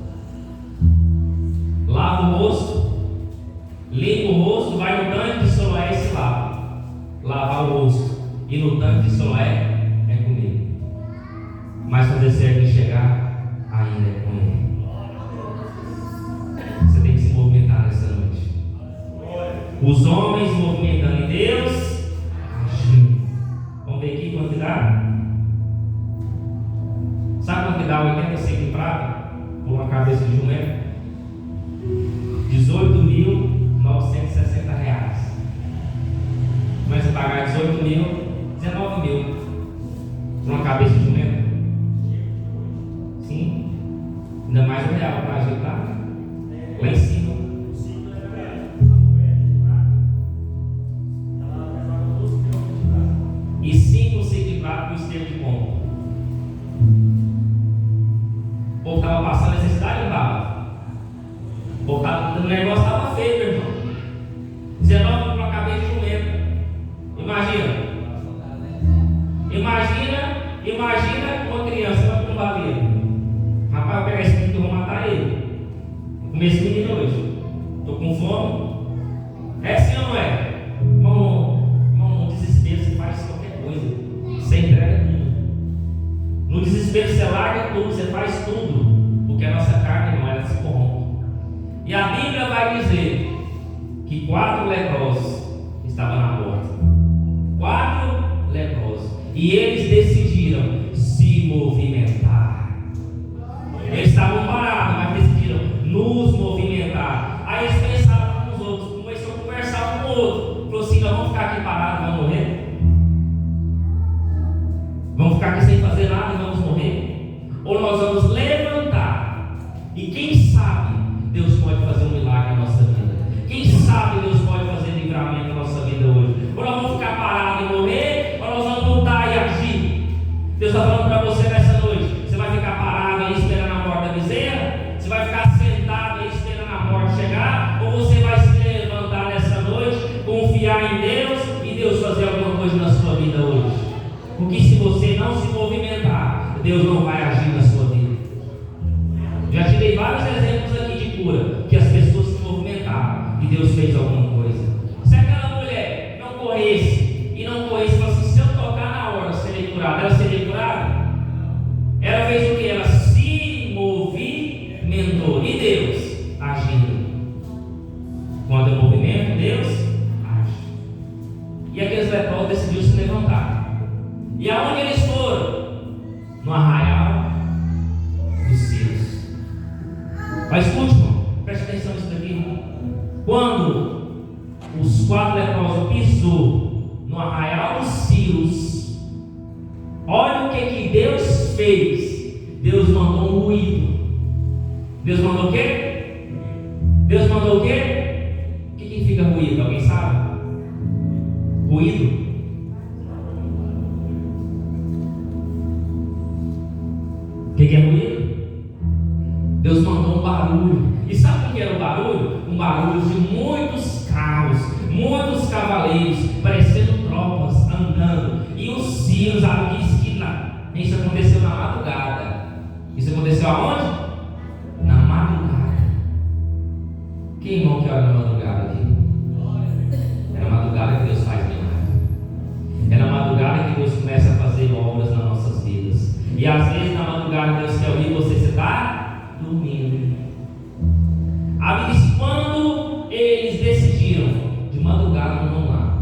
limpa o rosto, vai no tanque de Siloé e se lava. Lavar o rosto e no tanque de Siloé é comigo, mas fazer cego chegar ainda é com Ele. Você tem que se movimentar nessa noite. Os homens movimentando em Deus, agindo. Vamos ver aqui quanto dá. Sabe quanto dá 80 ciclos de prata por uma cabeça de jumento? R$18.960. Começa a pagar 18 mil, 19 mil. esterco de compra. O povo estava passando necessidade, não estava? O negócio estava feio, meu irmão. 19 para a cabeça de jumento. Imagina uma criança vai para um baleiro. Rapaz, eu vou pegar esse menino que eu vou matar ele. Vou comer esse menino hoje. Estou com fome. É sim ou não é? Irmão, no desespero você faz qualquer coisa. Você entrega tudo. No desespero você larga tudo, você faz tudo. Porque a nossa carne, não, ela se corrompe. E a Bíblia vai dizer que 4 leprosos estavam na porta. 4 leprosos. E eles decidiram se movimentar. Eles estavam parados, mas decidiram nos movimentar. Aí eles pensaram com os outros, começaram a conversar com o outro. Falou assim: nós vamos ficar aqui parados, vamos morrer? Vamos ficar aqui sem fazer nada e vamos morrer? Ou nós vamos levantar? E quem sabe Deus pode fazer um milagre na nossa vida? Quem sabe Deus pode fazer livramento na nossa vida hoje? Ou nós vamos ficar parados e morrer? Ou nós vamos lutar e agir? Deus está falando para você nessa noite: você vai ficar parado aí esperando a morte da bezerra? Você vai ficar sentado aí esperando a morte chegar? Ou você vai se levantar nessa noite, confiar em Deus e Deus fazer alguma coisa na sua vida hoje? Porque se você não se movimentar, Deus não vai agir na sua vida. Já te dei vários exemplos aqui de cura, que as pessoas se movimentaram e Deus fez alguma coisa. Se aquela mulher não corresse e não corresse, e falasse: se eu tocar na hora, serei curada, ela seria curada? Ela fez o que? Ela se movimentou. E Deus agindo. Quando eu movimento, Deus age. E aqueles leprosos decidiram se levantar. E aonde eles foram? No arraial dos Círios. Mas escute, irmão, preste atenção nisso daqui. Quando os 4 leprosos pisou no arraial dos Círios, olha o que Deus fez. Deus mandou um ruído. Deus mandou o quê? Deus mandou o quê? O que significa ruído? Alguém sabe? Ruído. O que é ruído? Deus mandou um barulho. E sabe o que era o barulho? Um barulho de muitos carros, muitos cavaleiros, parecendo tropas andando. E os Círios, sabe, diz que isso aconteceu na madrugada. Isso aconteceu aonde? Na madrugada. Quem irmão que olha na madrugada aqui? É na madrugada que Deus faz milagre. É na madrugada que Deus começa a fazer obras nas nossas vidas. E às vezes na madrugada Deus quer ouvir você está dormindo. A Bíblia diz que quando eles decidiram, de madrugada não vão lá,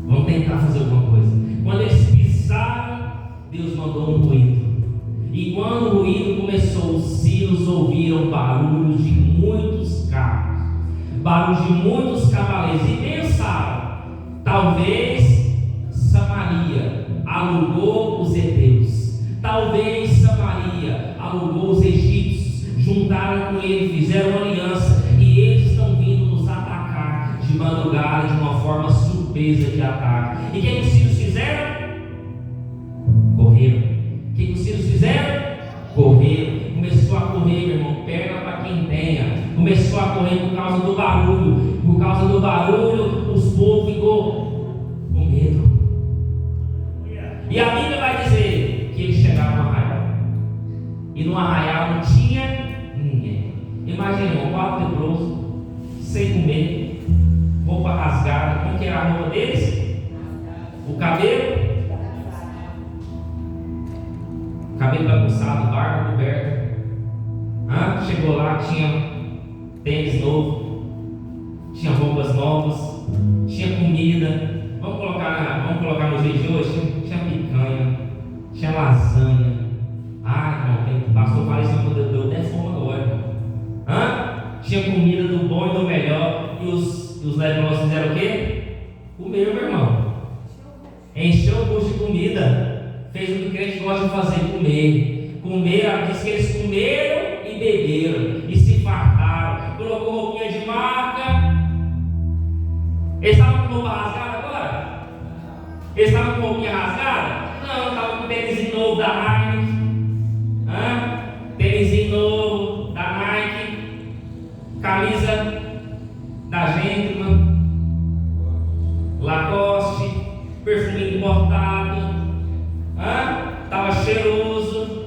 vão tentar fazer alguma coisa. Quando eles pisaram, Deus mandou um ruído. E quando o ruído começou, os Círios ouviram barulhos de muitos carros, barulhos de muitos cavaleiros, e pensaram: talvez Samaria alugou os heteus, talvez Samaria alugou os egípcios, juntaram com ele, fizeram uma aliança, e eles estão vindo nos atacar de madrugada, de uma forma surpresa de ataque. E o que os Círios fizeram? Correram. O que os Círios fizeram? Correram. Começou a correr, meu irmão, perna para quem tenha. Começou a correr por causa do barulho. Por causa do barulho, os povos ficou com medo. E a Bíblia vai dizer que eles chegaram no arraial. E no arraial não tinha ninguém. Imagina, irmão, 4 leprosos, sem comer, roupa rasgada. Como que era a roupa deles? O cabelo bagunçado, barba coberta. Chegou lá, tinha tênis novo, tinha roupas novas, tinha comida. Vamos colocar nos dias de hoje, tinha picanha, tinha lasanha. Irmão, pastor falou isso, deu até fome agora, irmão. Tinha comida do bom e do melhor. E os leprosos fizeram o quê? Comeram, meu irmão. Encheu o bucho de comida. Fez o que o crente gosta de fazer: comer. Comeram, diz que eles comeram e beberam, e se fartaram. Colocou roupinha de marca. Eles estavam com roupa rasgada agora? Eles estavam com roupinha rasgada? Não, estavam com tênis novo da Nike. Tênis novo da Nike. Camisa da Gentleman. Lacoste. Perfume importado. Estava cheiroso.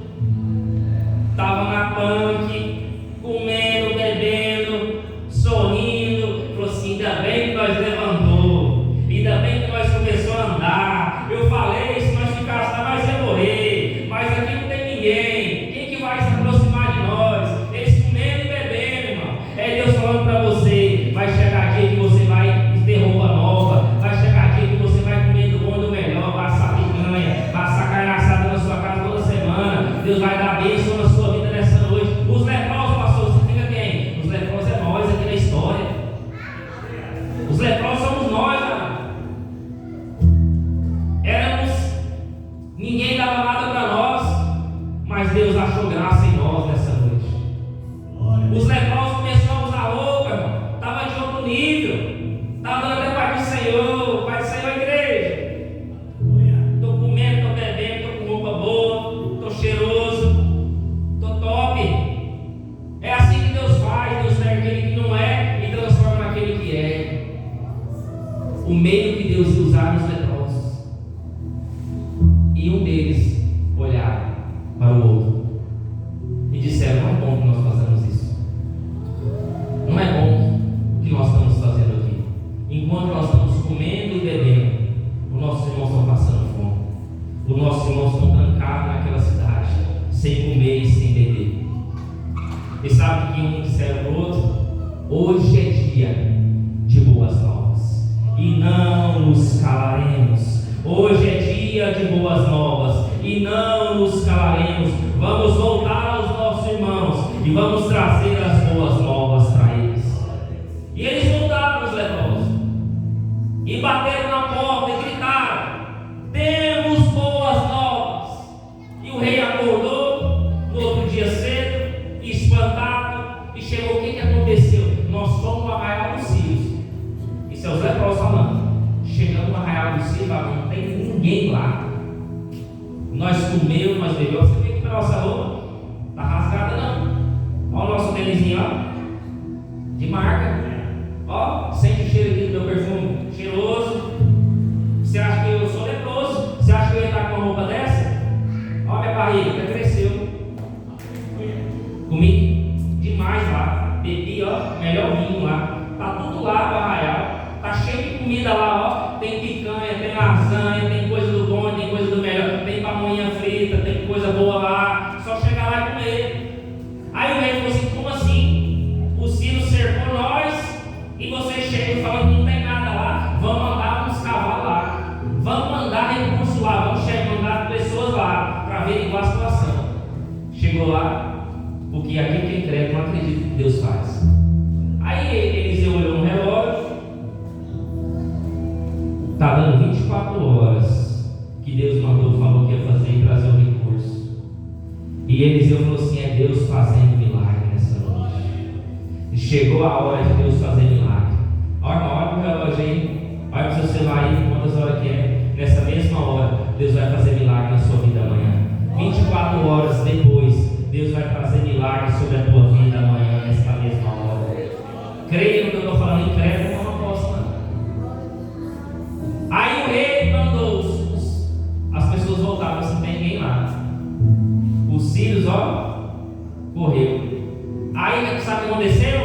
Estava na punk. Comendo, bebendo, sorrindo. Falou assim: ainda bem que nós levantou. Ainda bem que nós começou a andar. Eu falei, se nós ficasse lá, nós ia morrer. Mas aqui não tem ninguém. Quem que vai se aproximar de nós? Eles comendo e bebendo, irmão. É Deus falando para você: vai chegar dia que você vai ter roupa nova. Vai chegar dia que você vai comer do bom e do melhor. Vai assar picanha, vai assar carne assada na sua casa toda semana. Deus vai dar bênção na sua vida nessa noite. Os leprosos, pastor, significa quem? Os leprosos é nós aqui na história. Os leprosos somos nós, mano. Ninguém dava nada para nós, mas Deus achou graça em nós nessa noite. Os leprosos começaram a usar roupa, irmão. Estava de outro nível. Estava dando até Pai do Senhor. Pai do Senhor, igreja. Estou comendo, estou bebendo, estou com roupa boa, estou cheiroso, estou top. É assim que Deus faz. Deus pega aquele que não é e transforma naquele que é. O meio que Deus ia usar nos leprosos. E um deles olharam para o outro e disseram: não é bom que nós façamos isso. Não é bom o que nós estamos fazendo aqui. Enquanto nós estamos comendo e bebendo, os nossos irmãos estão passando fome. Os nossos irmãos estão trancados naquela cidade, sem comer e sem beber. E sabe que um disseram para o outro: hoje é dia de boas novas e não nos calaremos. Hoje é dia de boas novas e não nos calaremos. Vamos voltar aos nossos irmãos e vamos trazer as boas novas para eles. E eles voltaram, os leprosos, e bateram na porta e gritaram: temos boas novas. E o rei acordou no outro dia cedo, espantado, e chegou: o que aconteceu? Nós fomos no Arraial dos Círios. Isso é os leprosos falando. Chegando no Arraial dos Círios, não tem ninguém lá. Nós comemos, nós bebemos. Você vê que a nossa roupa está rasgada, não. Olha o nosso tênisinho, ó, de marca. Ó, sente o cheiro aqui do meu perfume, cheiroso. Você acha que eu sou leproso? Você acha que eu ia estar com uma roupa dessa? Ó, minha barriga até cresceu. Comi demais lá. Bebi, ó, melhor vinho lá. Tá tudo lá no Arraial. Tá cheio de comida lá, ó. Tem picanha, tem lasanha, tem coisa do bom, tem coisa do melhor, tem pamonha frita, tem coisa boa lá. Só chegar lá e comer. Aí o rei falou assim: como assim? O Ciro cercou nós e vocês chegam falando que não tem nada lá. Vamos mandar uns cavalos lá. Vamos mandar recursos lá. Vamos mandar pessoas lá para averiguar a situação. Chegou lá, porque aqui quem crê não acredita que Deus faz. Aí Eliseu olhou no relógio. Está dando 24 horas que Deus falou que ia fazer e trazer o recurso. E Eliseu falou assim: é Deus fazendo milagre nessa noite. E chegou a hora de Deus fazer milagre. Olha para o relógio aí, olha para o seu celular aí, quantas horas que é. Nessa mesma hora, Deus vai fazer milagre na sua vida amanhã. 24 horas depois, Deus vai fazer milagre sobre a tua vida amanhã, nessa mesma hora. Creia no que eu estou falando, incrédulo, eu não posso, não. Aí o rei mandou as pessoas voltaram, assim, não tem ninguém lá. Os sírios, ó, correu. Aí sabe o que aconteceu?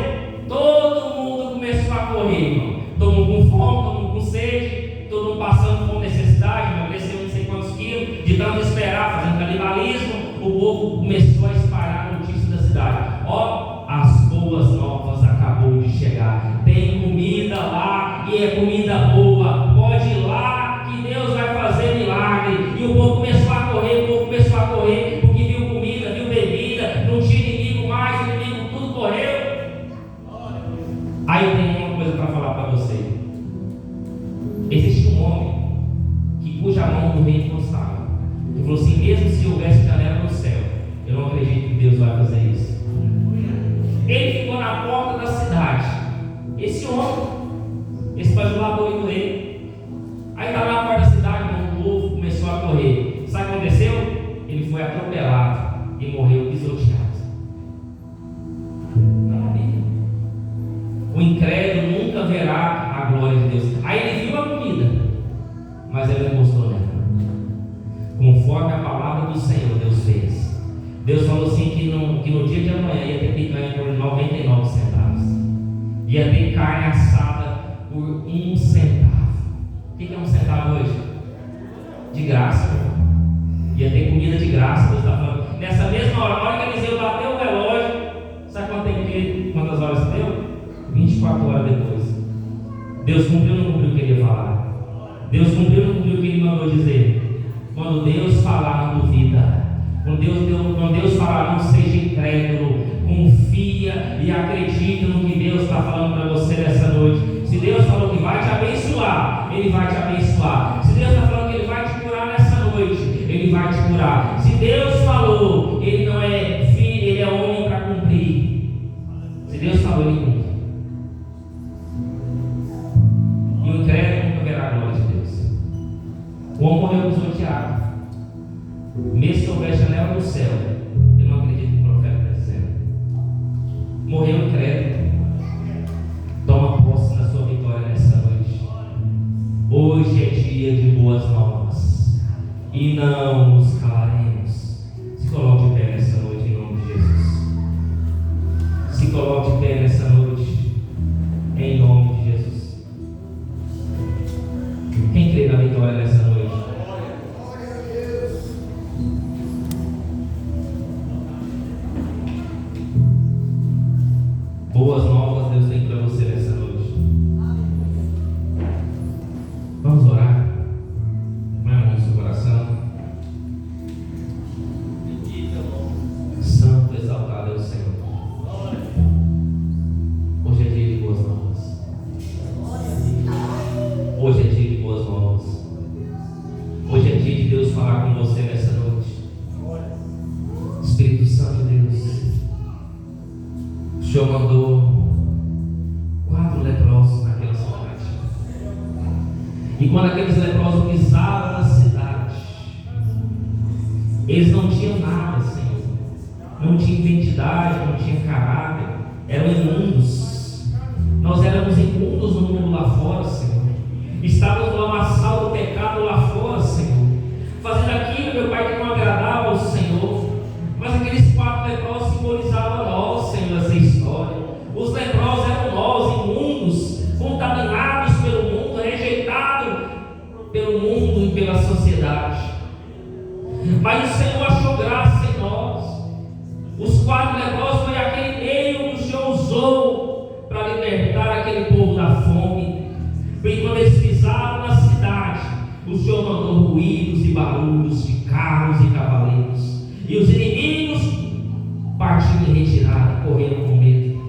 Todo mundo começou a correr, irmão. Todo mundo com fome, todo mundo com sede, todo mundo passando por necessidade, emagreceu não sei quantos quilos, de tanto esperar, fazendo canibalismo. O povo começou a espalhar a notícia da cidade: ó, as boas novas acabou de chegar. Tem comida lá e é comida boa. Pode ir lá que Deus vai fazer milagre. E o povo começou a correr, porque viu comida, viu bebida, não tinha inimigo mais, o inimigo tudo correu. Aí eu tenho uma coisa para falar para você. Existe um homem cuja mão do rei encostava. Ele falou assim: mesmo se houvesse janela no céu, eu não acredito que Deus vai fazer isso. Ele ficou na porta da cidade. Esse homem, esse bajulador do rei, aí estava na porta da cidade, que no dia de amanhã ia ter picanha por 99 centavos. Ia ter carne assada por 1 centavo. O que é 1 centavo hoje? De graça. Ia ter comida de graça. Deus está falando. Nessa mesma hora, na hora que Eliseu bateu o relógio, sabe quantas horas deu? 24 horas depois. Deus cumpriu ou não cumpriu o que ele ia falar? Deus cumpriu ou não cumpriu o que ele mandou dizer? Quando Deus falar, não duvida. Quando Deus falar, não seja incrédulo. Confia e acredita no que Deus está falando para você nessa noite. Se Deus falou que vai te abençoar, Ele vai te abençoar. Se Deus está falando que Ele vai te curar nessa noite, Ele vai te curar. Se Deus falou, Ele não é filho, Ele é homem para cumprir. Se Deus falou, Ele cumpre. E o incrédulo nunca verá a glória de Deus. O homem morreu pisoteado. Mesmo que houver janela do céu, eu não acredito que o profeta está dizendo. Morreu incrédulo. Toma posse na sua vitória nessa noite. Hoje é dia de boas novas e não nos calaremos. Se coloque de pé nessa noite em nome de Jesus. Se coloque de pé nessa noite em nome de Jesus. Quem crê na vitória nessa noite? Boas novas Deus tem para você nessa noite. Vamos orar? Põe a mão no seu coração. Santo, exaltado é o Senhor. Hoje é dia de boas novas. Hoje é dia de boas novas. Hoje é dia de Deus falar com você nessa noite. Espírito Santo de Deus, o Senhor mandou 4 leprosos naquela cidade. E quando aqueles leprosos pisaram na cidade, eles não tinham nada, Senhor. Não tinham identidade, não tinham caráter. Eram imundos. Nós éramos imundos no mundo lá fora, Senhor. Estávamos no lamaçal do pecado lá fora, Senhor. Fazendo aquilo, meu Pai, que não agradava ao Senhor. Mas aqueles 4 leprosos simbolizavam nós, Senhor, essa história. Os leprosos eram nós, imundos, contaminados pelo mundo, rejeitados pelo mundo e pela sociedade. Mas o Senhor achou graça em nós. Os 4 leprosos foi aquele meio que o Senhor usou para libertar aquele povo da fome. E quando eles pisaram na cidade, o Senhor mandou ruídos e barulhos de carros e cavaleiros. E os inimigos partiram em retirada, correndo com medo.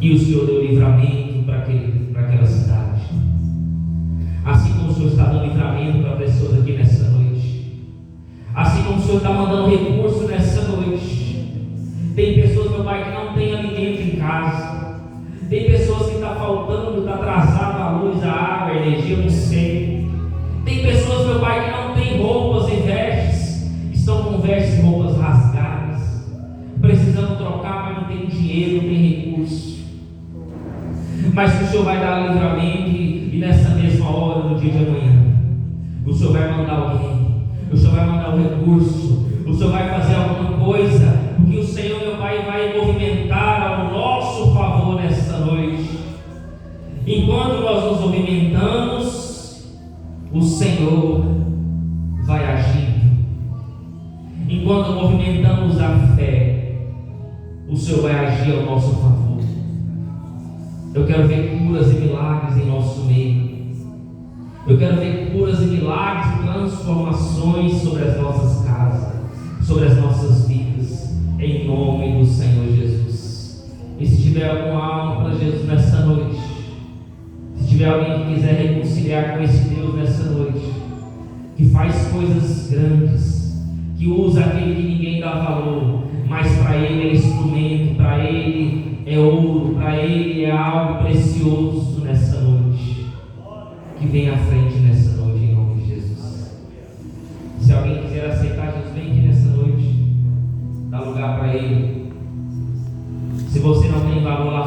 E o Senhor deu livramento para aquela cidade. Assim como o Senhor está dando livramento para pessoas aqui nessa noite. Assim como o Senhor está mandando recurso nessa noite. Tem pessoas, meu Pai, que não tem alimento em casa. Tem pessoas que está faltando, está atrasado a luz, a água, a energia, eu não sei. Tem pessoas, meu Pai, que não tem roupas e vestes. Estão com vestes e roupas rasgadas, precisando trocar, mas não tem dinheiro, não tem recurso. Mas que o Senhor vai dar livramento e nessa mesma hora, no dia de amanhã, o Senhor vai mandar alguém, o Senhor vai mandar um recurso, o Senhor vai fazer alguma coisa, porque o Senhor, meu Pai, vai movimentar ao nosso favor nessa noite. Enquanto nós nos movimentamos, o Senhor vai agir. Enquanto movimentamos a fé, o Senhor vai agir ao nosso favor. Eu quero ver curas e milagres em nosso meio. Eu quero ver curas e milagres, transformações sobre as nossas casas, sobre as nossas vidas, em nome do Senhor Jesus. E se tiver alguma alma para Jesus nessa noite, se tiver alguém que quiser reconciliar com esse Deus nessa noite, que faz coisas grandes, que usa aquele que ninguém dá valor, mas para ele é instrumento, para ele é ouro, para ele é algo precioso nessa noite. Que venha à frente nessa noite em nome de Jesus. Se alguém quiser aceitar Jesus, vem aqui nessa noite, dá lugar para ele. Se você não tem valor lá